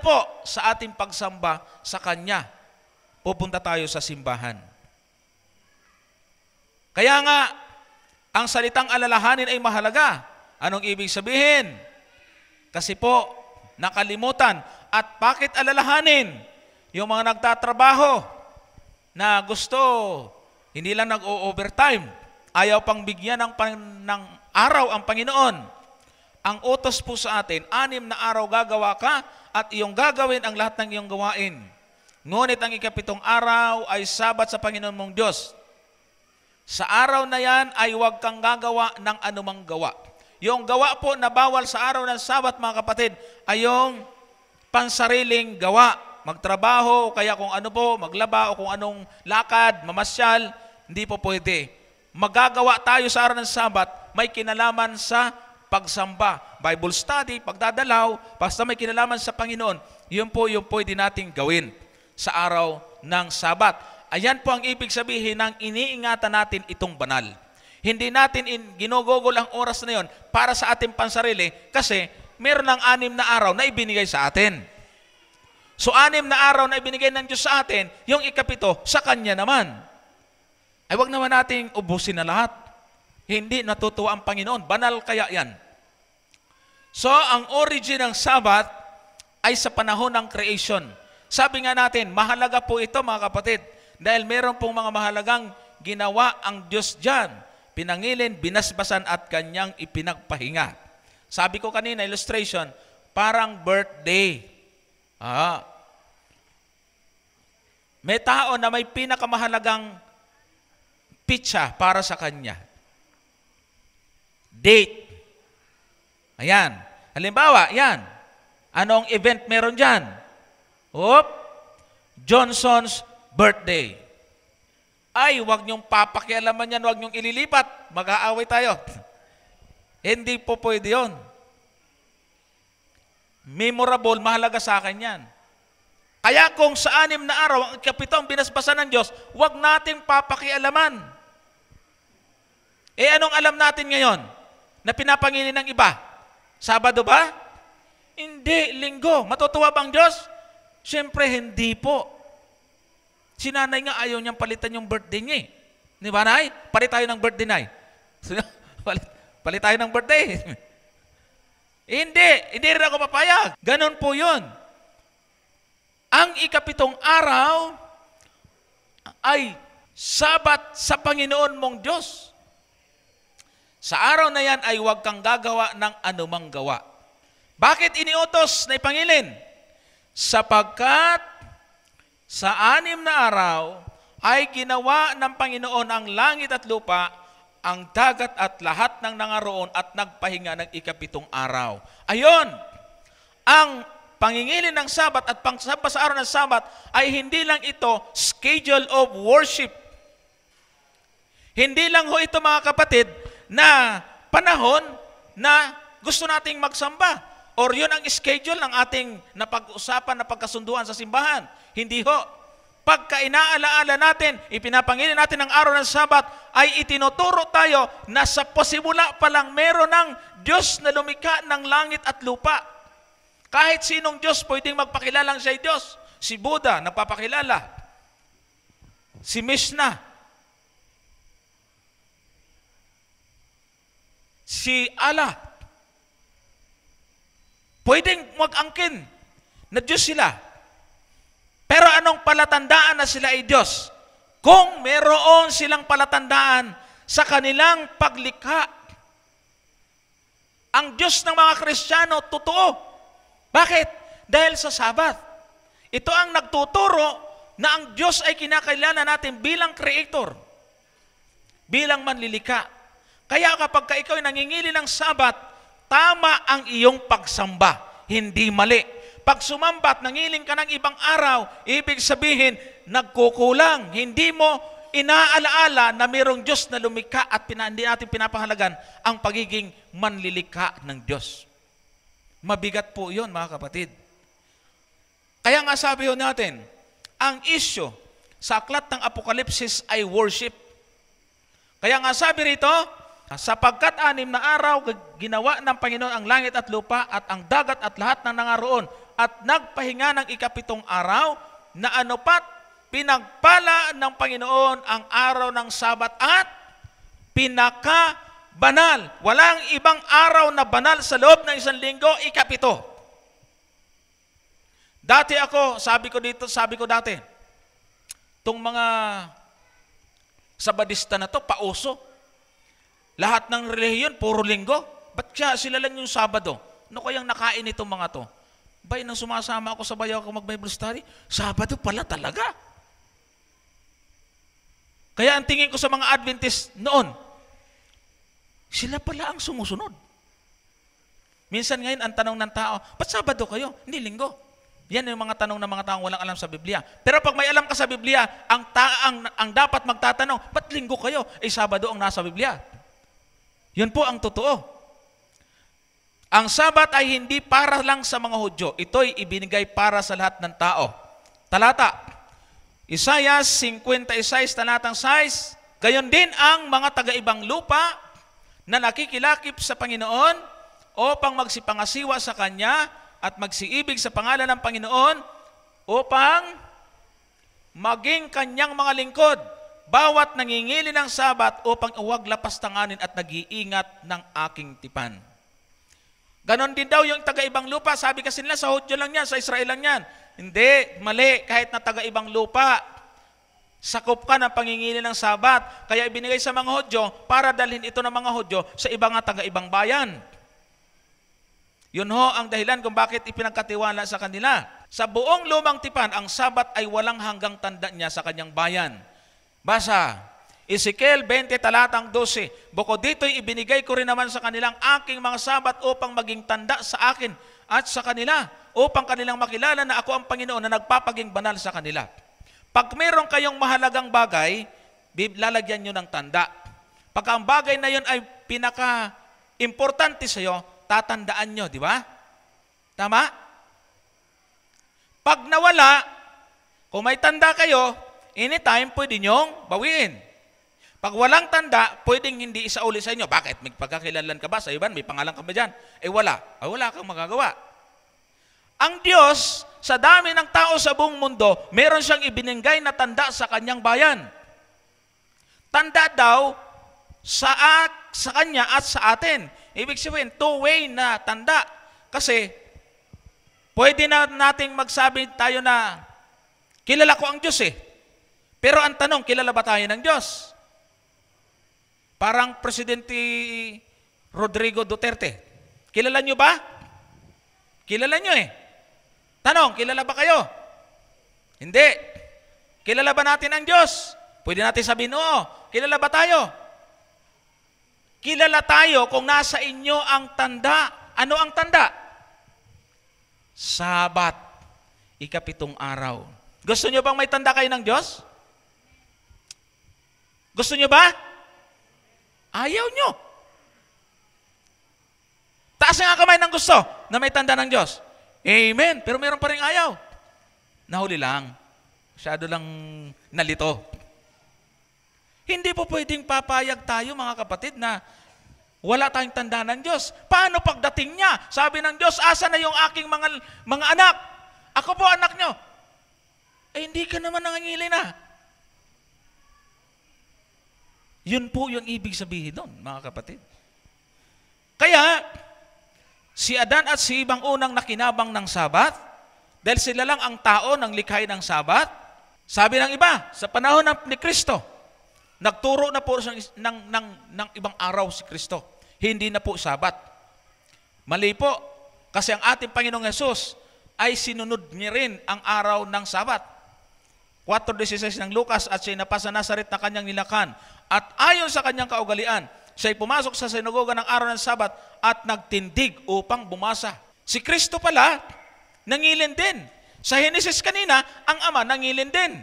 Speaker 1: sa ating pagsamba sa Kanya. Pupunta tayo sa simbahan. Kaya nga, ang salitang alalahanin ay mahalaga. Anong ibig sabihin? Kasi po, nakalimutan. At bakit alalahanin? Yung mga nagtatrabaho na gusto, hindi lang nag-o-overtime, ayaw pang bigyan ng araw ang Panginoon. Ang utos po sa atin, 6 na araw gagawa ka at iyong gagawin ang lahat ng iyong gawain. Ngunit ang ika-7 araw ay Sabat sa Panginoon mong Diyos. Sa araw na yan ay huwag kang gagawa ng anumang gawa. Yung gawa po na bawal sa araw ng Sabat, mga kapatid, ay yung pansariling gawa. Magtrabaho, o kaya kung ano po, maglaba o kung anong lakad, mamasyal, hindi po pwede. Magagawa tayo sa araw ng Sabat, may kinalaman sa pagsamba, Bible study, pagdadalaw, basta may kinalaman sa Panginoon, yun po yung pwede nating gawin sa araw ng Sabat. Ayan po ang ibig sabihin ng iniingatan natin itong banal. Hindi natin ginugugol ang oras na yon para sa ating pansarili kasi meron ng 6 na araw na ibinigay sa atin. So 6 na araw na ibinigay ng Diyos sa atin, yung ika-7 sa Kanya naman. Ay wag naman nating ubusin na lahat. Hindi natutuwa ang Panginoon. Banal kaya yan. So, ang origin ng Sabat ay sa panahon ng creation. Sabi nga natin, mahalaga po ito mga kapatid. Dahil meron pong mga mahalagang ginawa ang Diyos dyan. Pinangilin, binasbasan at Kanyang ipinagpahinga. Sabi ko kanina, illustration, parang birthday. May tao na may pinakamahalagang pitsa para sa kanya. Date. Ayan. Halimbawa, yan. Anong event meron dyan? Johnson's birthday. Ay, huwag niyong papakialaman yan, huwag niyong ililipat. Mag-aaway tayo. Hindi po pwede yun. Memorable, mahalaga sa akin yan. Kaya kung sa 6 na araw, ang ika-7 binasbasan ng Diyos, huwag nating papakialaman. Anong alam natin ngayon na pinapangilin ng iba? Sabado ba? Hindi, Linggo. Matutuwa bang Diyos? Siyempre, hindi po. Si nanay nga ayaw niyang palitan yung birthday niya. Di ba, Nay? Palit tayo ng birthday, Nay. Palit tayo ng birthday. Hindi rin ako papayag. Ganon po yun. Ang ika-7 araw ay Sabat sa Panginoon mong Diyos. Sa araw na yan ay huwag kang gagawa ng anumang gawa. Bakit iniutos na ipangilin? Sapagkat sa 6 na araw ay ginawa ng Panginoon ang langit at lupa, ang dagat at lahat ng nangaroon at nagpahinga ng ika-7 araw. Ayon, ang pangingilin ng Sabat at pangsamba sa araw ng Sabat ay hindi lang ito schedule of worship. Hindi lang ho ito mga kapatid na panahon na gusto nating magsamba or yun ang schedule ng ating napag-usapan na pagkasunduan sa simbahan. Hindi ho. Pagka inaalaala natin, ipinapangilin natin ang araw ng Sabat, ay itinuturo tayo na sa pasimula pa lang meron ng Diyos na lumikha ng langit at lupa. Kahit sinong Diyos pwedeng magpakilalang siya'y Diyos. Si Buddha, nagpapakilala. Si Mishna. Si Allah. Pwedeng mag-angkin na Diyos sila. Pero anong palatandaan na sila ay Diyos? Kung meron silang palatandaan sa kanilang paglikha. Ang Diyos ng mga Kristiyano, totoo. Bakit? Dahil sa Sabat. Ito ang nagtuturo na ang Diyos ay kinakilala natin bilang Creator, bilang manlilika. Kaya kapag ikaw ay nangingili ng Sabat, tama ang iyong pagsamba, hindi mali. Pag sumamba at nangiling ka ng ibang araw, ibig sabihin, nagkukulang. Hindi mo inaalaala na mayroong Diyos na lumikha at hindi natin pinapahalagan ang pagiging manlilika ng Diyos. Mabigat po yun, mga kapatid. Kaya nga sabi ho natin, ang issue sa aklat ng Apokalipsis ay worship. Kaya nga sabi rito, sapagkat 6 na araw ginawa ng Panginoon ang langit at lupa at ang dagat at lahat ng nangaroon at nagpahinga ng 7 araw na anupat pinagpala ng Panginoon ang araw ng Sabat at pinaka-banal. Walang ibang araw na banal sa loob ng 1 linggo, 7. Dati ako, sabi ko dati, itong mga Sabadista na to, pauso. Lahat ng relihiyon, puro linggo. Ba't sila lang yung Sabado? Ano kayang nakain itong mga to? Bay, nang sumasama ako sa bayaw ko mag-Bible study, Sabado pala talaga. Kaya ang tingin ko sa mga Adventist noon, sila pala ang sumusunod. Minsan ngayon, ang tanong ng tao, ba't Sabado kayo? Hindi linggo. Yan yung mga tanong ng mga taong walang alam sa Biblia. Pero pag may alam ka sa Biblia, ang dapat magtatanong, ba't linggo kayo? Sabado ang nasa Biblia. Yun po ang totoo. Ang Sabat ay hindi para lang sa mga Hudyo. Ito'y ibinigay para sa lahat ng tao. Talata, Isaiah 56, talatang 6, gayon din ang mga taga-ibang lupa na nakikilakip sa Panginoon upang magsipangasiwa sa Kanya at magsiibig sa pangalan ng Panginoon upang maging Kanyang mga lingkod, bawat nangingili ng Sabat upang huwag lapastanganin at nag-iingat ng aking tipan. Ganon din daw yung taga-ibang lupa. Sabi kasi nila sa Hudyo lang yan, sa Israel lang yan. Hindi, mali. Kahit na taga-ibang lupa, sakop ka ng pangingili ng Sabat. Kaya ibinigay sa mga Hudyo para dalhin ito ng mga Hudyo sa ibang taga-ibang bayan. Yun ho ang dahilan kung bakit ipinagkatiwala sa kanila. Sa buong lumang tipan, ang Sabat ay walang hanggang tanda niya sa kanyang bayan. Basa, Ezekiel 20, talatang 12, bukod dito'y ibinigay ko rin naman sa kanilang aking mga Sabat upang maging tanda sa akin at sa kanila, upang kanilang makilala na ako ang Panginoon na nagpapaging banal sa kanila. Pag meron kayong mahalagang bagay, lalagyan nyo ng tanda. Pag ang bagay na yun ay pinaka-importante sa iyo, tatandaan nyo, di ba? Tama? Pag nawala, kung may tanda kayo, anytime pwede nyong bawiin. Pag walang tanda, pwedeng hindi isauli sa inyo. Bakit? May pagkakilanlan ka ba sa iban? May pangalan ka ba dyan? Wala. Wala kang magagawa. Ang Diyos, sa dami ng tao sa buong mundo, meron siyang ibinigay na tanda sa kanyang bayan. Tanda daw sa kanya at sa atin. Ibig sabihin, two-way na tanda. Kasi, pwede na nating magsabi tayo na, kilala ko ang Diyos eh. Pero ang tanong, kilala ba tayo ng Diyos? Parang Presidente Rodrigo Duterte. Kilala nyo ba? Kilala nyo eh. Tanong, kilala ba kayo? Hindi. Kilala ba natin ang Diyos? Pwede natin sabihin, oo. Kilala ba tayo? Kilala tayo kung nasa inyo ang tanda. Ano ang tanda? Sabat, 7 araw. Gusto nyo bang may tanda kayo ng Diyos? Gusto nyo ba? Ayaw nyo. Taas nga kamay ng gusto na may tanda ng Diyos. Amen. Pero meron pa rin ayaw. Nahuli lang. Masyado lang nalito. Hindi po pwedeng papayag tayo, mga kapatid, na wala tayong tanda ng Diyos. Paano pagdating niya? Sabi ng Diyos, asa na yung aking mga anak? Ako po anak nyo. Hindi ka naman nangangili na. Yun po yung ibig sabihin doon, mga kapatid. Kaya, si Adan at si Ibang unang nakinabang ng Sabat, dahil sila lang ang tao ng likhay ng Sabat. Sabi ng iba, sa panahon ni Kristo, nagturo na po ng ibang araw si Kristo. Hindi na po Sabat. Mali po. Kasi ang ating Panginoong Hesus ay sinunod niya rin ang araw ng Sabat. 4:16 ng Lucas, at siya'y napasa Nazaret na kanyang nilakan. At ayon sa kanyang kaugalian, siya'y pumasok sa sinagoga ng araw ng Sabat at nagtindig upang bumasa. Si Kristo pala, nangilin din. Sa Henesis kanina, ang Ama nangilin din.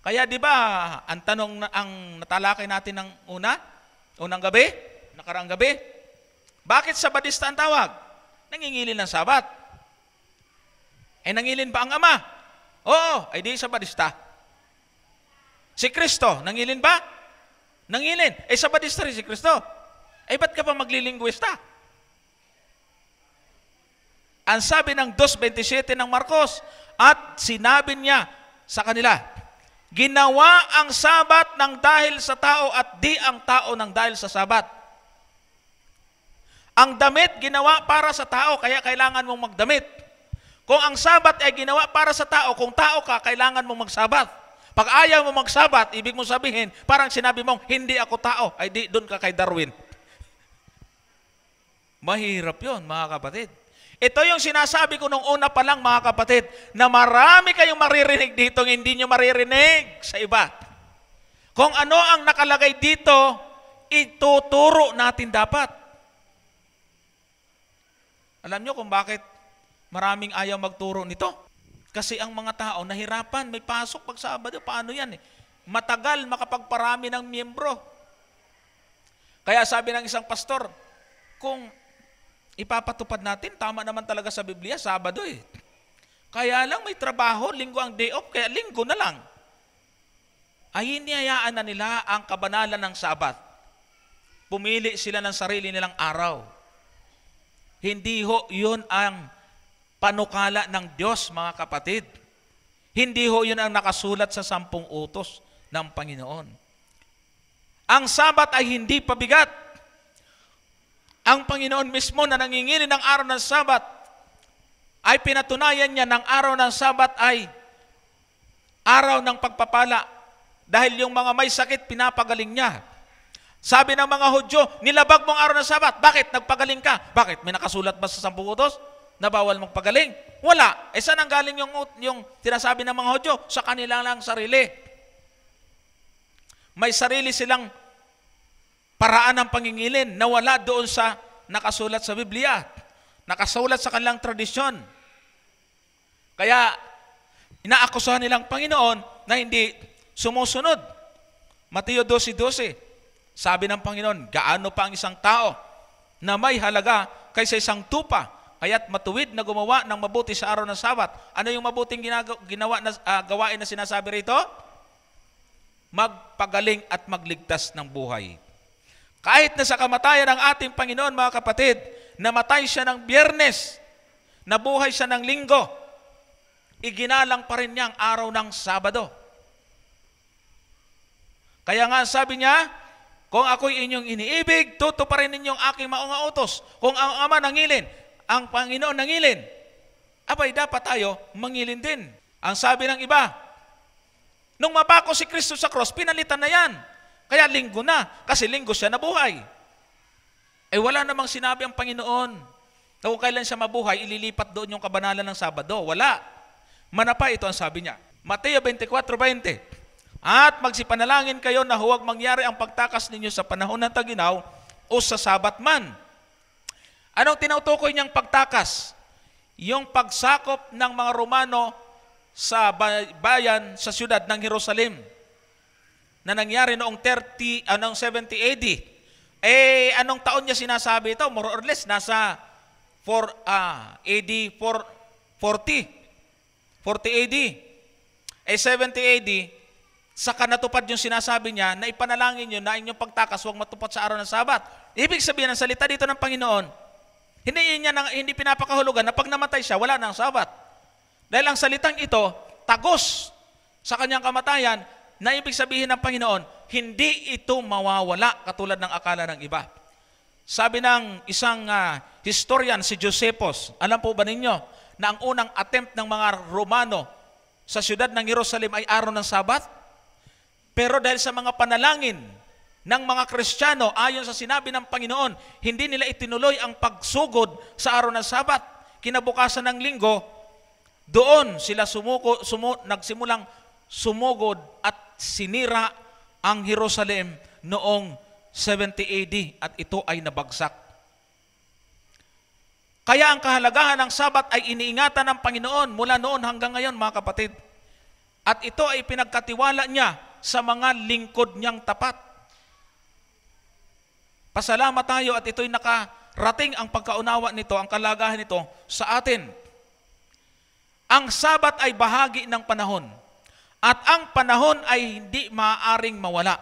Speaker 1: Kaya di ba, ang tanong, ang natalakay natin ng unang gabi, nakaraang gabi, bakit Sabadista ang tawag? Nangingilin ng Sabat. Nangilin ba ang Ama? Oo, ay di Sabadista. Si Kristo, nangilin ba? Nangilin. Sabadista rin si Kristo. Ba't ka pa maglilingwista? Ang sabi ng 2:27 ng Marcos, at sinabi niya sa kanila, ginawa ang Sabat ng dahil sa tao at di ang tao ng dahil sa Sabat. Ang damit ginawa para sa tao, kaya kailangan mong magdamit. Kung ang Sabat ay ginawa para sa tao, kung tao ka, kailangan mong magsabat. Pag ayaw mo magsabat, ibig mo sabihin, parang sinabi mong, hindi ako tao, ay di doon ka kay Darwin. Mahirap yon, mga kapatid. Ito yung sinasabi ko nung una pa lang, mga kapatid, na marami kayong maririnig dito, hindi nyo maririnig sa iba. Kung ano ang nakalagay dito, ituturo natin dapat. Alam nyo kung bakit maraming ayaw magturo nito? Kasi ang mga tao nahirapan, may pasok pag Sabado, paano yan? Matagal makapagparami ng miyembro. Kaya sabi ng isang pastor, kung ipapatupad natin, tama naman talaga sa Biblia, Sabado eh. Kaya lang may trabaho, linggo ang day off, kaya linggo na lang. Ay hinihayaan na nila ang kabanalan ng Sabat. Pumili sila ng sarili nilang araw. Hindi ho yun ang panukala ng Diyos, mga kapatid. Hindi ho yun ang nakasulat sa 10 utos ng Panginoon. Ang Sabat ay hindi pabigat. Ang Panginoon mismo na nangingilin ng araw ng Sabat ay pinatunayan niya ng araw ng Sabat ay araw ng pagpapala dahil yung mga may sakit pinapagaling niya. Sabi ng mga Hudyo, nilabag mo ang araw ng Sabat. Bakit? Nagpagaling ka. Bakit? May nakasulat ba sa 10 utos na bawal magpagaling? Wala. Saan ang galing yung tinasabi ng mga Hudyo? Sa kanila lang sarili. May sarili silang paraan ng pangingilin na wala doon sa nakasulat sa Biblia. Nakasulat sa kanilang tradisyon. Kaya, inaakusahan nilang Panginoon na hindi sumusunod. Mateo 12:12. Sabi ng Panginoon, gaano pa ang isang tao na may halaga kaysa isang tupa, kaya't matuwid na gumawa ng mabuti sa araw ng Sabat. Ano yung mabuting gawain na sinasabi rito? Magpagaling at magligtas ng buhay. Kahit na sa kamatayan ng ating Panginoon, mga kapatid, namatay siya ng Biyernes, nabuhay siya ng Linggo, iginalang pa rin niya ang araw ng Sabado. Kaya nga sabi niya, kung ako'y inyong iniibig, tutuparin ninyong aking maunga utos. Kung ang Ama nangilin, ang Panginoon nangilin, abay dapat tayo mangilin din. Ang sabi ng iba, nung mapako si Kristo sa cross, pinalitan na yan. Kaya linggo na, kasi linggo siya nabuhay. Wala namang sinabi ang Panginoon na kung kailan siya mabuhay, ililipat doon yung kabanalan ng Sabado. Wala. Manapa, ito ang sabi niya. Mateo 24:20. At magsipanalangin kayo na huwag mangyari ang pagtakas ninyo sa panahon ng taginaw o sa Sabat man. Anong tinutukoy niyang pagtakas? Yung pagsakop ng mga Romano sa bayan, sa siyudad ng Jerusalem na nangyari noong 70 AD. Anong taon niya sinasabi ito? More or less, nasa AD 40 AD. 70 AD, saka natupad yung sinasabi niya na ipanalangin nyo na inyong pagtakas huwag matupad sa araw ng Sabat. Ibig sabihin ng salita dito ng Panginoon, hindi pinapakahulugan na pag namatay siya, wala nang Sabat. Dahil ang salitang ito, tagos sa kanyang kamatayan, na ibig sabihin ng Panginoon, hindi ito mawawala katulad ng akala ng iba. Sabi ng isang historian, si Josephus, alam po ba ninyo na ang unang attempt ng mga Romano sa siyudad ng Jerusalem ay araw ng Sabat? Pero dahil sa mga panalangin ng mga Kristiyano, ayon sa sinabi ng Panginoon, hindi nila itinuloy ang pagsugod sa araw ng Sabat. Kinabukasan ng linggo, Doon sila nagsimulang sumugod at sinira ang Jerusalem noong 70 AD at ito ay nabagsak. Kaya ang kahalagahan ng Sabat ay iniingatan ng Panginoon mula noon hanggang ngayon, mga kapatid. At ito ay pinagkatiwala niya sa mga lingkod niyang tapat. Pasalamat tayo at ito'y nakarating ang pagkaunawa nito, ang kahalagahan nito sa atin. Ang Sabat ay bahagi ng panahon. At ang panahon ay hindi maaaring mawala.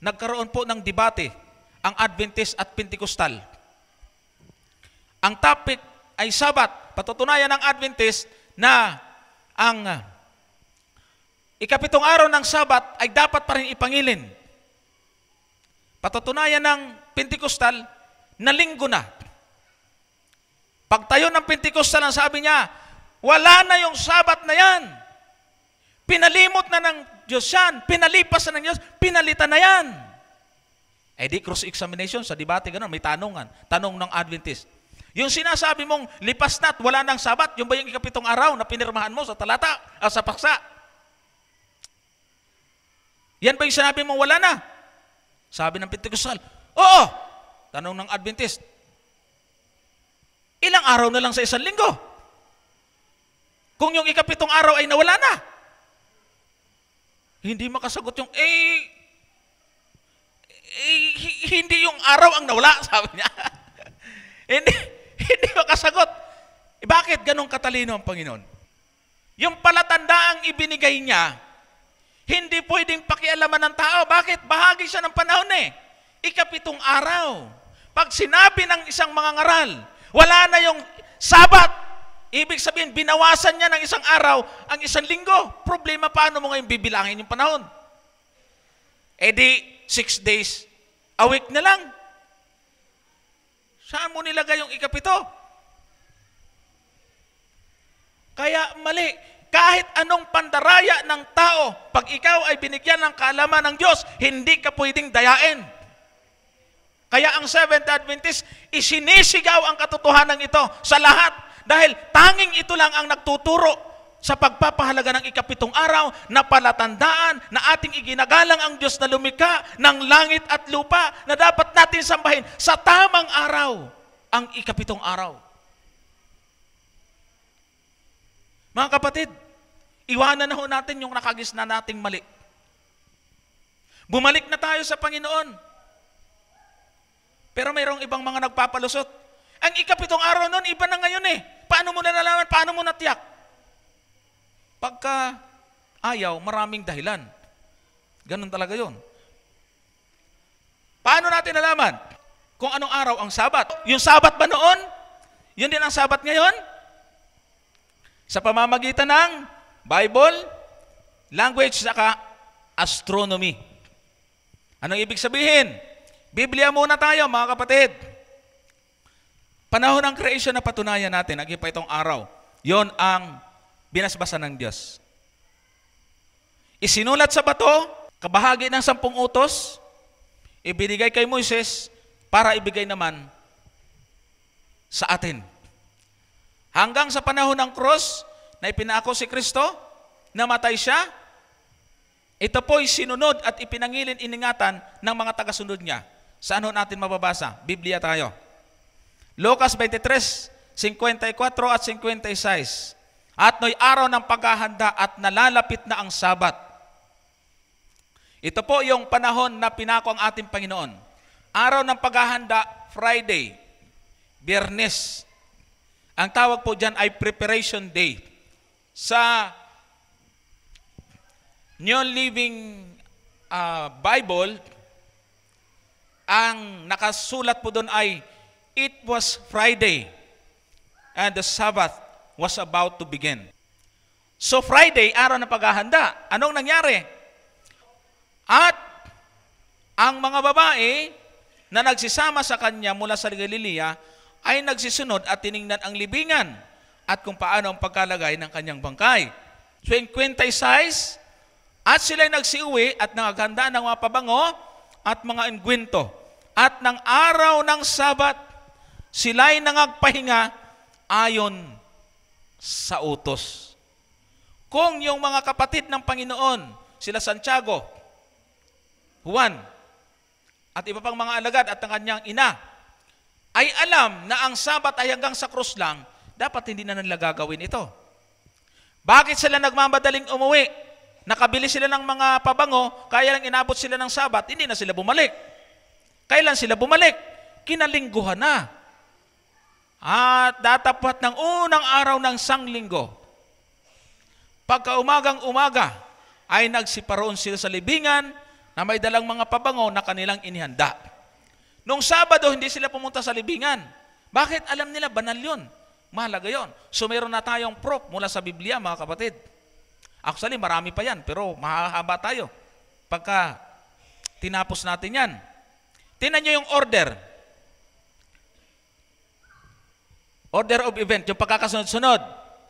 Speaker 1: Nagkaroon po ng debate ang Adventist at Pentecostal. Ang topic ay Sabat. Patutunayan ng Adventist na ang ikapitong araw ng Sabat ay dapat pa rin ipangilin. Patutunayan ng Pentecostal na linggo na. Pagtayo ng Pentecostal, ang sabi niya, wala na yung Sabat na yan. Pinalimot na ng Diyos yan. Pinalipas na ng Diyos. Pinalitan na yan. Eh di cross-examination sa debate, gano'n, may tanungan. Tanong ng Adventist. Yung sinasabi mong lipas na at wala ng Sabat, yung ba yung ikapitong araw na pinirmahan mo sa talata, sa paksa? Yan ba yung sinabi mong wala na? Sabi ng Pentecostal, oo. Tanong ng Adventist, ilang araw na lang sa isang linggo? Kung yung ikapitong araw ay nawala na. Hindi makasagot yung, hindi yung araw ang nawala, sabi niya. Hindi makasagot. Bakit ganong katalino ang Panginoon? Yung palatandaang ibinigay niya, hindi pwedeng pakialaman ng tao. Bakit? Bahagi siya ng panahon eh. Ikapitong araw. Pag sinabi ng isang mga ngaral, wala na yung Sabat, ibig sabihin, binawasan niya ng isang araw ang isang linggo. Problema, paano mo ngayon bibilangin yung panahon? Eh di, 6 days a week na lang. Saan mo nilagay yung ikapito? Kaya mali. Kahit anong pandaraya ng tao, pag ikaw ay binigyan ng kaalaman ng Diyos, hindi ka pwedeng dayain. Kaya ang Seventh Adventist, isinisigaw ang katotohanan ito sa lahat. Dahil tanging ito lang ang nagtuturo sa pagpapahalaga ng ikapitong araw na palatandaan na ating iginagalang ang Diyos na lumikha ng langit at lupa na dapat natin sambahin sa tamang araw, ang ikapitong araw. Mga kapatid, iwanan na ho natin yung nakagisna nating mali. Bumalik na tayo sa Panginoon. Pero mayroong ibang mga nagpapalusot. Ang ikapitong araw nun, iba na ngayon eh. Paano mo na nalaman? Paano mo natiyak? Pagka ayaw, maraming dahilan. Ganun talaga yun. Paano natin nalaman kung anong araw ang Sabat? Yung Sabat ba noon? Yun din ang Sabat ngayon? Sa pamamagitan ng Bible, language, saka astronomy. Anong ibig sabihin? Biblia muna tayo, mga kapatid. Panahon ng creation na patunayan natin, nag-ipa itong araw. Yon ang binasbasan ng Diyos. Isinulat sa bato, kabahagi ng 10 utos, ibinigay kay Moises para ibigay naman sa atin. Hanggang sa panahon ng cross, na ipinako si Kristo, namatay siya, ito po'y sinunod at ipinangilin iningatan ng mga tagasunod niya. Saan ho natin mababasa? Biblia tayo. Lucas 23, 54 at 56. At no'y araw ng paghahanda at nalalapit na ang Sabat. Ito po yung panahon na pinako ang ating Panginoon. Araw ng paghahanda, Friday, Biyernes. Ang tawag po dyan ay Preparation Day. Sa New Living Bible, ang nakasulat po doon ay, it was Friday and the Sabbath was about to begin. So Friday, araw ng paghahanda. Anong nangyari? At ang mga babae na nagsisama sa kanya mula sa Galilea ay nagsisunod at tiningnan ang libingan at kung paano ang pagkalagay ng kanyang bangkay. So, 56, at sila'y nagsiuwi at nagaganda ng mga pabango at mga engwento. At ng araw ng Sabat, sila'y nangagpahinga ayon sa utos. Kung yung mga kapatid ng Panginoon, sila Santiago, Juan, at iba pang mga alagad at ang kanyang ina, ay alam na ang Sabat ay hanggang sa krus lang, dapat hindi na nila gagawin ito. Bakit sila nagmamadaling umuwi? Nakabili sila ng mga pabango, kaya lang inabot sila ng Sabat, hindi na sila bumalik. Kailan sila bumalik? Kinalingguhan na. At datapat ng unang araw ng sanglinggo, pagka umagang-umaga, ay nagsiparoon sila sa libingan na may dalang mga pabango na kanilang inihanda. Nung Sabado, hindi sila pumunta sa libingan. Bakit? Alam nila, banal yun. Mahalaga yun. So meron na tayong proof mula sa Biblia, mga kapatid. Actually, marami pa yan, pero mahahaba tayo pagka tinapos natin yan. Tingnan nyo yung order. Order of event, yung pagkakasunod-sunod.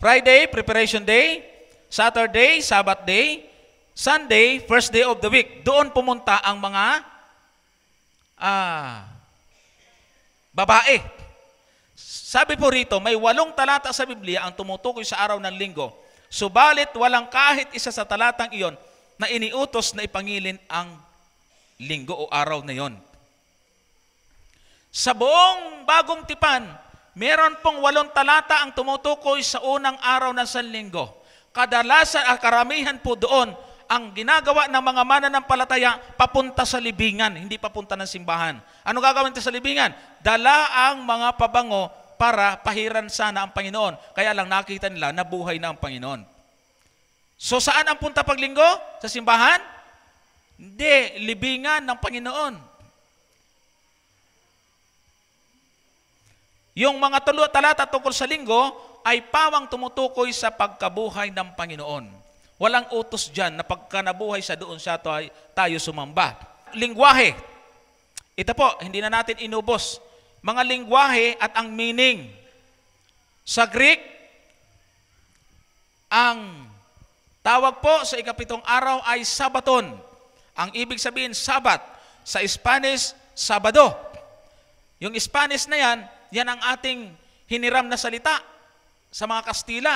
Speaker 1: Friday, preparation day. Saturday, Sabbath day. Sunday, first day of the week. Doon pumunta ang mga babae. Sabi po rito, may 8 talata sa Biblia ang tumutukoy sa araw ng linggo. Subalit walang kahit isa sa talatang iyon na iniutos na ipangilin ang linggo o araw na iyon. Sa buong bagong tipan, meron pong 8 talata ang tumutukoy sa unang araw ng sanlinggo. Kadalasan, karamihan po doon, ang ginagawa ng mga mananampalataya papunta sa libingan, hindi papunta ng simbahan. Ano gagawin ito sa libingan? Dala ang mga pabango para pahiran sana ang Panginoon. Kaya lang nakita nila na buhay na ang Panginoon. So saan ang punta paglinggo? Sa simbahan? Hindi, libingan ng Panginoon. Yung mga talata tungkol sa linggo ay pawang tumutukoy sa pagkabuhay ng Panginoon. Walang utos dyan na pagka nabuhay sa doon siya tayo sumamba. Lingwahe. Ito po, hindi na natin inubos. Mga lingwahe at ang meaning. Sa Greek, ang tawag po sa ikapitong araw ay Sabaton. Ang ibig sabihin, Sabat. Sa Spanish, Sabado. Yung Spanish na yan, yan ang ating hiniram na salita sa mga Kastila.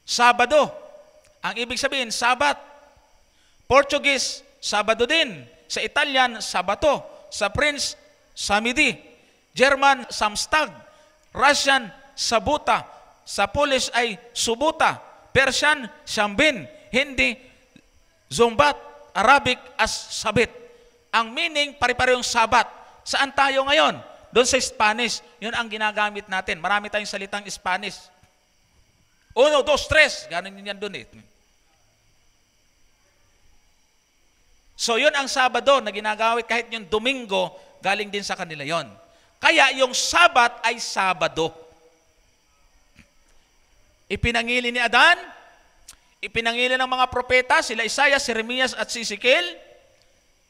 Speaker 1: Sabado. Ang ibig sabihin, Sabat. Portuguese, Sabado din. Sa Italian, Sabato. Sa French, Samedi. German, Samstag. Russian, Sabuta. Sa Polish ay Subuta. Persian, Shambin. Hindi, Zumbat. Arabic as Sabit. Ang meaning, pare-parehong Sabat. Saan tayo ngayon? Doon sa Spanish. Yun ang ginagamit natin. Marami tayong salitang Spanish. 1, 2, 3. Ganon yan doon eh. So yun ang Sabado na ginagawit, kahit yung Domingo, galing din sa kanila yon. Kaya yung Sabat ay Sabado. Ipinangili ni Adan, ipinangili ng mga propeta, sila Isaiah, Jeremias at Ezekiel,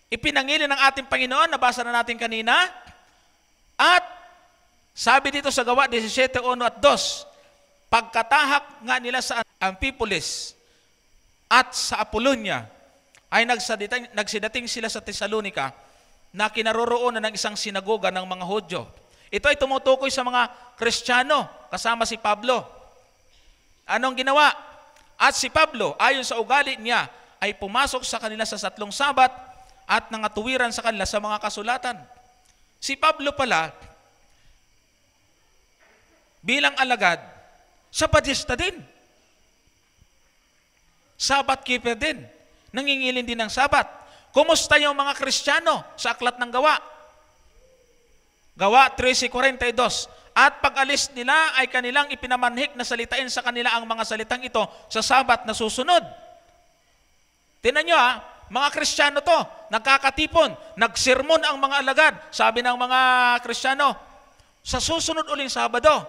Speaker 1: ipinangili ng ating Panginoon, nabasa na natin kanina, at sabi dito sa Gawa 17:1 at 2, pagkatahak nga nila sa Amphipolis at sa Apolonia, ay nagsidating sila sa Tesalonica na kinaroroonan ng isang sinagoga ng mga Hudyo. Ito ay tumutukoy sa mga Kristiyano kasama si Pablo. Anong ginawa? At si Pablo, ayon sa ugali niya, ay pumasok sa kanila sa 3 Sabat at nangatuwiran sa kanila sa mga kasulatan. Si Pablo pala, bilang alagad, Sabatista din. Sabat keeper din. Nangingilin din ng Sabat. Kumusta yung mga Kristiyano sa aklat ng Gawa? Gawa 13:42. At pag-alis nila ay kanilang ipinamanhik na salitain sa kanila ang mga salitang ito sa Sabat na susunod. Tingnan nyo mga Kristiyano to, nagkakatipon, nagsermon ang mga alagad, sabi ng mga Kristiyano, sa susunod uling Sabado.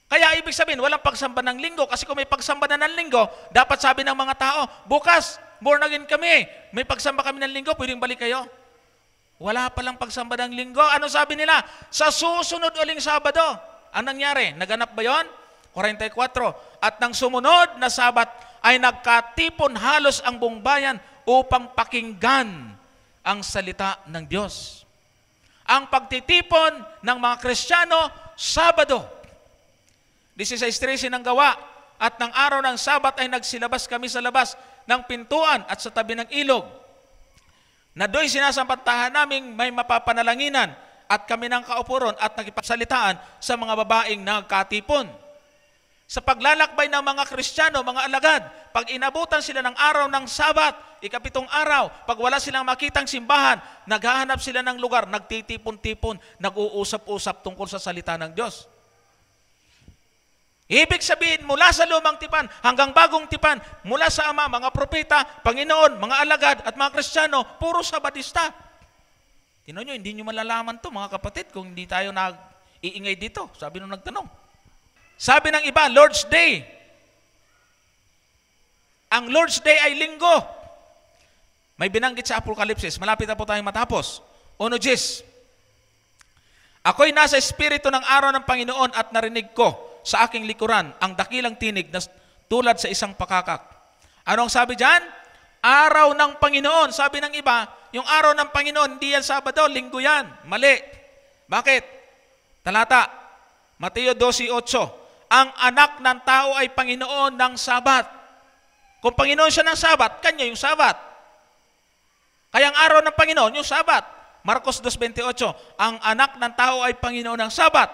Speaker 1: Kaya ibig sabihin, walang pagsamba ng linggo, kasi kung may pagsamba na ng linggo, dapat sabi ng mga tao, bukas, born again kami, may pagsamba kami ng linggo, pwedeng balik kayo. Wala palang pagsamba ng linggo. Ano sabi nila? Sa susunod uling Sabado. Anong nangyari? Naganap ba yon? 44. At nang sumunod na Sabat, ay nagkatipon halos ang buong bayan upang pakinggan ang salita ng Diyos. Ang pagtitipon ng mga Kristiyano, Sabado. 16:13 ng gawa, at ng araw ng Sabat ay nagsilabas kami sa labas ng pintuan at sa tabi ng ilog, na do'y sinasampantahan naming may mapapanalanginan, at kami ng kaupuron at nakipagsalitaan sa mga babaeng nagkatipon. Sa paglalakbay ng mga Kristiyano, mga alagad, pag inabutan sila ng araw ng Sabat, ikapitong araw, pag wala silang makitang simbahan, naghahanap sila ng lugar, nagtitipon-tipon, nag-uusap-usap tungkol sa salita ng Diyos. Ibig sabihin, mula sa lumang tipan hanggang bagong tipan, mula sa Ama, mga propeta, Panginoon, mga alagad at mga Kristiyano, puro Sabatista. Tingnan nyo, hindi nyo malalaman to mga kapatid kung hindi tayo nag-iingay dito. Sabi nung nagtanong. Sabi ng iba, Lord's Day. Ang Lord's Day ay linggo. May binanggit sa Apokalipsis. Malapit na po tayong matapos. 1:10. Ako'y nasa espiritu ng araw ng Panginoon at narinig ko sa aking likuran ang dakilang tinig na tulad sa isang pakakak. Ano ang sabi dyan? Araw ng Panginoon. Sabi ng iba, yung araw ng Panginoon, hindi yan Sabado, linggo yan. Mali. Bakit? Talata, Mateo 12:8. Ang anak ng tao ay Panginoon ng Sabat. Kung Panginoon siya ng Sabat, kanya yung Sabat. Kaya ang araw ng Panginoon, yung Sabat. Marcos 2:28, ang anak ng tao ay Panginoon ng Sabat.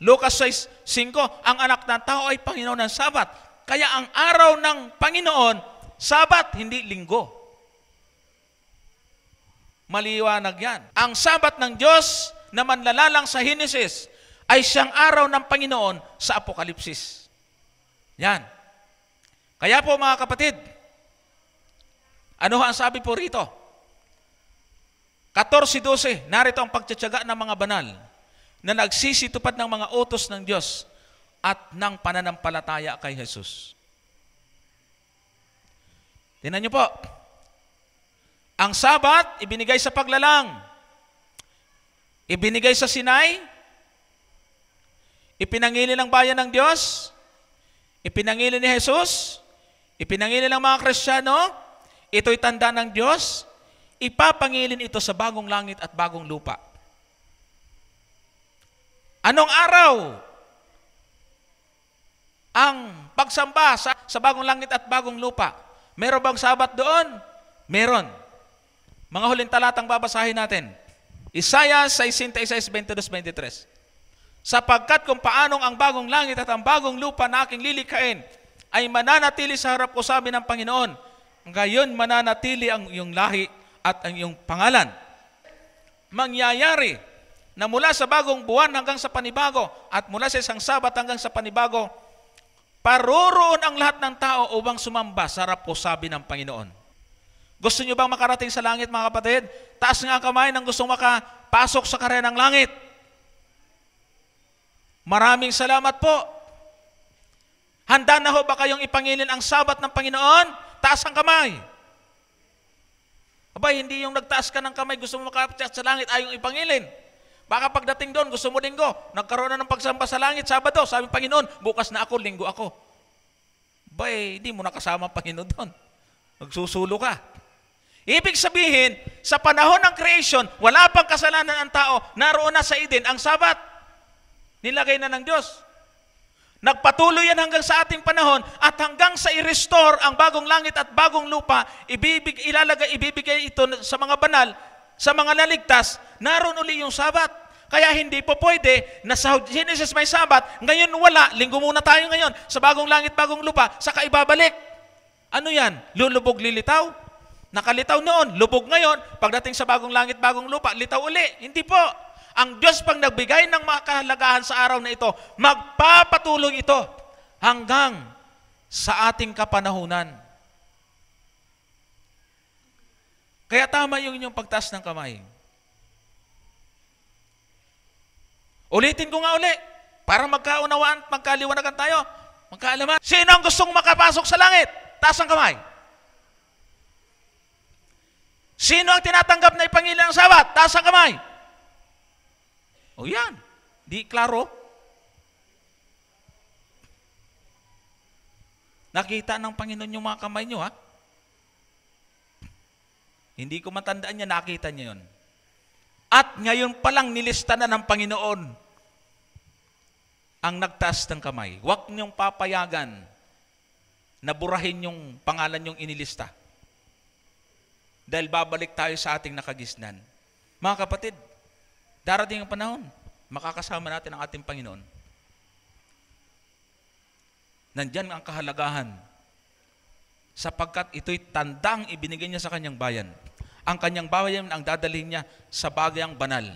Speaker 1: Lucas 6:5, ang anak ng tao ay Panginoon ng Sabat. Kaya ang araw ng Panginoon, Sabat, hindi linggo. Maliwanag yan. Ang Sabat ng Diyos na manlalalang sa Henesis ay siyang araw ng Panginoon sa Apokalipsis. Yan. Kaya po mga kapatid, ano ang sabi po rito? 14:12, narito ang pagtsatsaga ng mga banal na nagsisitupad ng mga utos ng Diyos at ng pananampalataya kay Jesus. Tingnan niyo po. Ang Sabat, ibinigay sa paglalang. Ibinigay sa Sinai. Ipinangili ng bayan ng Diyos. Ipinangili ni Jesus. Ipinangili ng mga Kristiyano. Ito'y tanda ng Diyos. Ipapangilin ito sa bagong langit at bagong lupa. Anong araw ang pagsamba sa bagong langit at bagong lupa? Meron bang Sabat doon? Meron. Mga huling talatang babasahin natin. Isaiah 66:22-23. Sapagkat kung paanong ang bagong langit at ang bagong lupa na aking lilikhain ay mananatili sa harap ko, sabi ng Panginoon, ngayon mananatili ang iyong lahi at ang iyong pangalan. Mangyayari na mula sa bagong buwan hanggang sa panibago at mula sa isang Sabat hanggang sa panibago, paroroon ang lahat ng tao upang sumamba sa harap ko, sabi ng Panginoon. Gusto nyo bang makarating sa langit, mga kapatid? Taas nga ang kamay ng gustong makapasok sa karya ng langit. Maraming salamat po. Handa na ho ba kayong ipangilin ang Sabat ng Panginoon? Taas ang kamay. Abay, hindi yung nagtaas ka ng kamay, gusto mo makapasok sa langit, ayong ipangilin. Baka pagdating doon, gusto mo linggo, nagkaroon na ng pagsamba sa langit, Sabado, sabi ng Panginoon, bukas na ako, linggo ako. Bay, hindi mo nakasama ang Panginoon doon. Magsusulo ka. Ibig sabihin, sa panahon ng creation, wala pang kasalanan ng tao, naroon na sa Eden ang Sabat. Nilagay na ng Diyos. Nagpatuloy yan hanggang sa ating panahon at hanggang sa i-restore ang bagong langit at bagong lupa, ibibigay ito sa mga banal, sa mga naligtas, naroon uli yung Sabat. Kaya hindi po pwede na sa Genesis may Sabat, ngayon wala, linggo muna tayo ngayon, sa bagong langit, bagong lupa, saka ibabalik. Ano yan? Lulubog, lilitaw? Nakalitaw noon, lubog ngayon, pagdating sa bagong langit, bagong lupa, litaw uli. Hindi po. Ang Diyos pang nagbigay ng mga kahalagahan sa araw na ito, magpapatuloy ito hanggang sa ating kapanahunan. Kaya tama yung inyong pagtaas ng kamay. Ulitin ko nga uli, para magkaunawaan, magkaliwanagan tayo, magkaalaman. Sino ang gustong makapasok sa langit? Taas ang kamay. Sino ang tinatanggap na ipangilin ng Sabat? Taas ang kamay. O yan, di klaro. Nakita ng Panginoon yung mga kamay nyo, ha? Hindi ko matandaan niya, nakita niya yun. At ngayon palang nilista na ng Panginoon ang nagtaas ng kamay. Huwag niyong papayagan na burahin yung pangalan yung inilista. Dahil babalik tayo sa ating nakagisnan. Mga kapatid, darating ang panahon, makakasama natin ang ating Panginoon. Nandyan ang kahalagahan sapagkat ito'y tandang ibinigay niya sa kanyang bayan. Ang kanyang bayan ang dadalhin niya sa bagyang banal.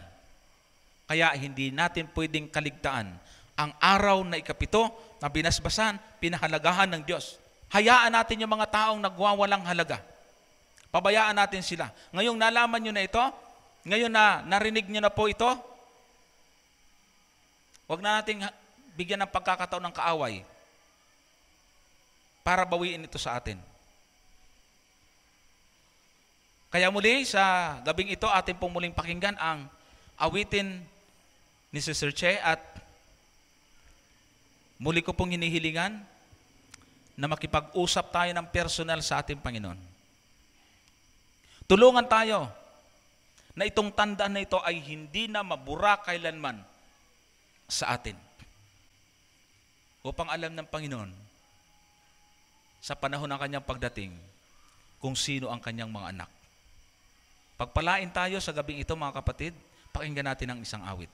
Speaker 1: Kaya hindi natin pwedeng kaligtaan ang araw na ikapito na binasbasan, pinahalagahan ng Diyos. Hayaan natin yung mga taong nagwawalang halaga. Pabayaan natin sila. Ngayong nalaman nyo na ito, ngayon na narinig nyo na po ito, huwag na nating bigyan ng pagkakataon ng kaaway para bawiin ito sa atin. Kaya muli sa gabing ito, atin pong muling pakinggan ang awitin ni Sister Che at muli ko pong hinihilingan na makipag-usap tayo ng personal sa ating Panginoon. Tulungan tayo na itong tandaan na ito ay hindi na mabura kailanman sa atin. Upang alam ng Panginoon sa panahon ng kanyang pagdating kung sino ang kanyang mga anak. Pagpalain tayo sa gabing ito mga kapatid, pakinggan natin ang isang awit.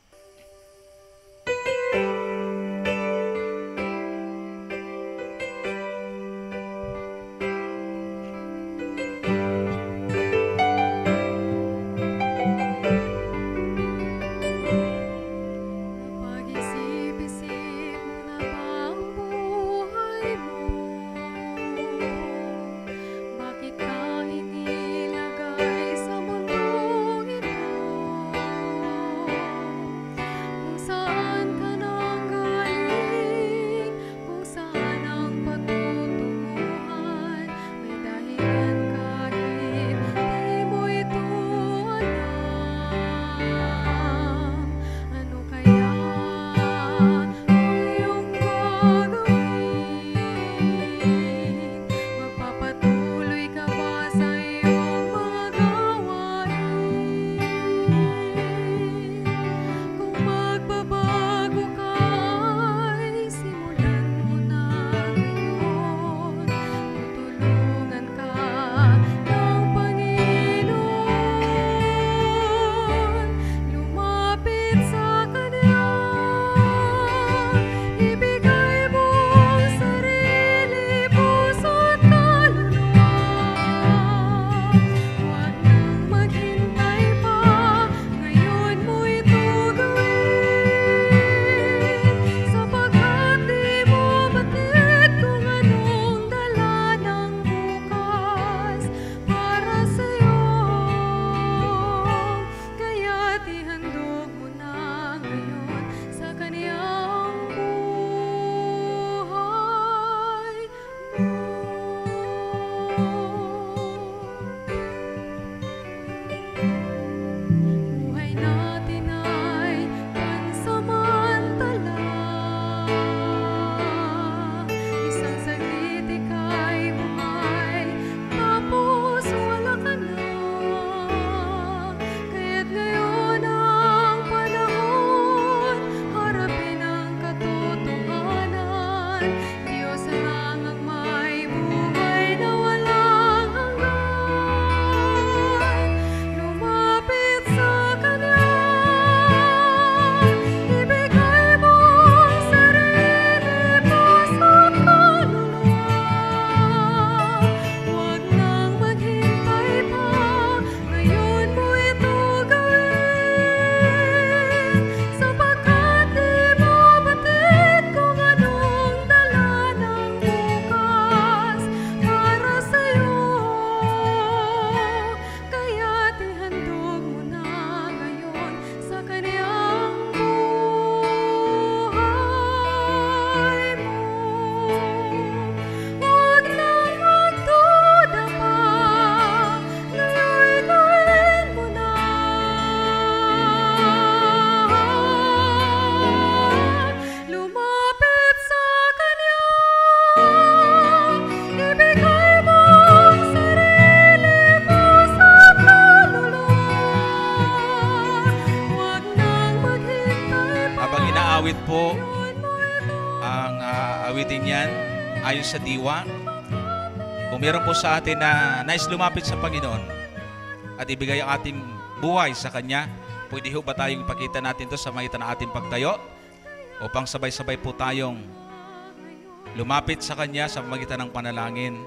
Speaker 1: natin yan ayon sa diwa. Kung meron po sa atin na nais lumapit sa Panginoon at ibigay ang ating buhay sa Kanya, pwede ho ba tayong ipakita natin ito sa magitan ng ating pagtayo upang sabay-sabay po tayong lumapit sa Kanya sa magitan ng panalangin.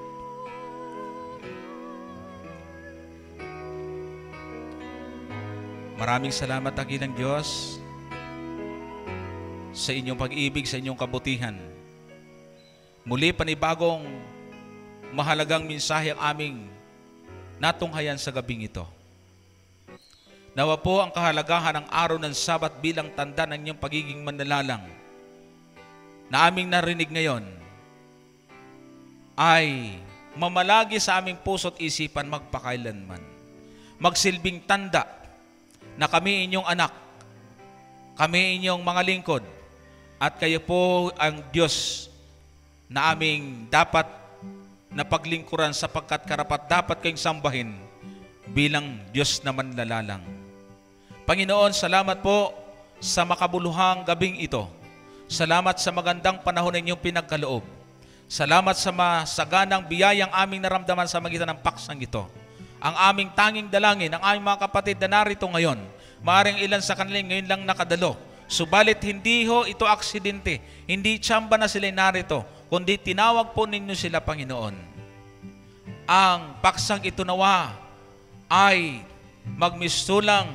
Speaker 1: Maraming salamat, dakilang Diyos, sa inyong pag-ibig, sa inyong kabutihan. Muli, panibagong mahalagang mensahe ang aming natunghayan sa gabing ito. Nawa po ang kahalagahan ng araw ng Sabat bilang tanda ng inyong pagiging manlalalang na aming narinig ngayon ay mamalagi sa aming puso't isipan magpakailanman. Magsilbing tanda na kami inyong anak, kami inyong mga lingkod, at kayo po ang Diyos na aming dapat na paglingkuran sapagkat karapat dapat kayong sambahin bilang Diyos na manlalalang. Panginoon, salamat po sa makabuluhang gabing ito. Salamat sa magandang panahon na inyong pinagkaloob. Salamat sa masaganang biyayang aming naramdaman sa magitan ng paksang ito. Ang aming tanging dalangin, ang aming mga kapatid na narito ngayon, maaaring ilan sa kanila ngayon lang nakadalo. Subalit hindi ho ito aksidente, hindi tsamba na sila narito, kundi tinawag po ninyo sila, Panginoon. Ang paksang ito nawa ay magmistulang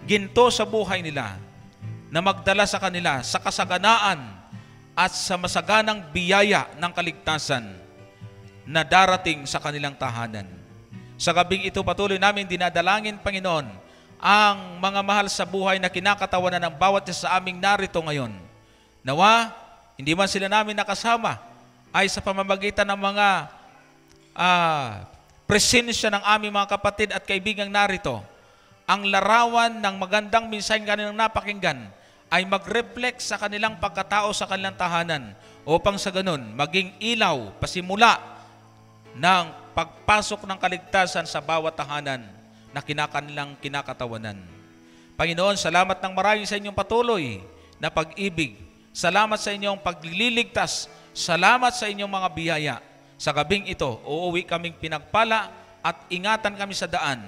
Speaker 1: ginto sa buhay nila, na magdala sa kanila sa kasaganaan at sa masaganang biyaya ng kaligtasan na darating sa kanilang tahanan. Sa gabing ito patuloy namin dinadalangin, Panginoon, ang mga mahal sa buhay na kinakatawanan ng bawat isa sa aming narito ngayon. Nawa, hindi man sila namin nakasama, ay sa pamamagitan ng mga presensya ng aming mga kapatid at kaibigang narito, ang larawan ng magandang mensahe kanilang napakinggan ay mag-reflect sa kanilang pagkatao sa kanilang tahanan upang sa ganun maging ilaw, pasimula ng pagpasok ng kaligtasan sa bawat tahanan na kanilang kinakatawanan. Panginoon, salamat ng marami sa inyong patuloy na pag-ibig. Salamat sa inyong pagliligtas. Salamat sa inyong mga biyaya. Sa gabing ito, uuwi kaming pinagpala at ingatan kami sa daan.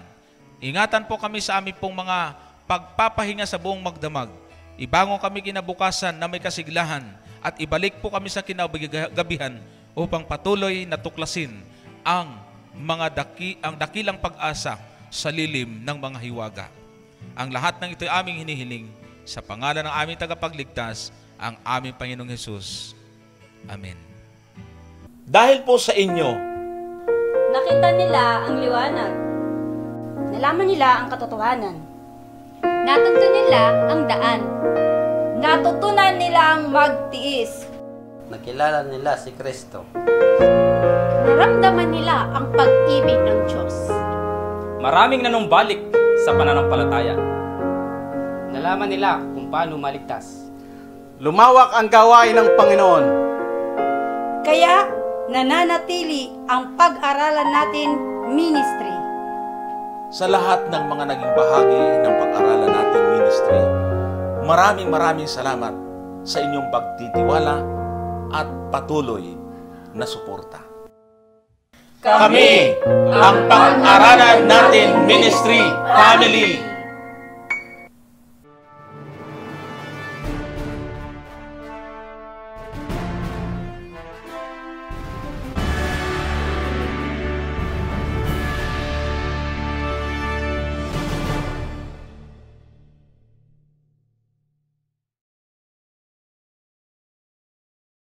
Speaker 1: Ingatan po kami sa aming pong mga pagpapahinga sa buong magdamag. Ibangon kami kinabukasan na may kasiglahan at ibalik po kami sa kinagabihan upang patuloy na tuklasin ang dakilang pag-asa sa lilim ng mga hiwaga. Ang lahat ng ito ay aming hinihiling sa pangalan ng aming tagapagligtas, ang aming Panginoong Hesus. Amen. Dahil po sa inyo,
Speaker 2: nakita nila ang liwanag.
Speaker 3: Nalaman nila ang katotohanan.
Speaker 2: Natunto nila ang daan.
Speaker 3: Natutunan nilang magtiis.
Speaker 4: Nakilala nila si Kristo.
Speaker 3: Naramdaman nila ang pag-ibig ng Diyos.
Speaker 5: Maraming nanumbalik sa pananampalataya. Nalaman nila kung paano maligtas.
Speaker 6: Lumawak ang gawain ng Panginoon.
Speaker 3: Kaya nananatili ang pag-aralan natin ministry.
Speaker 1: sa lahat ng mga naging bahagi ng pag-aralan nating ministry, maraming salamat sa inyong pagtitiwala at patuloy na suporta. Kami ang Pag-aralan Natin Ministry Family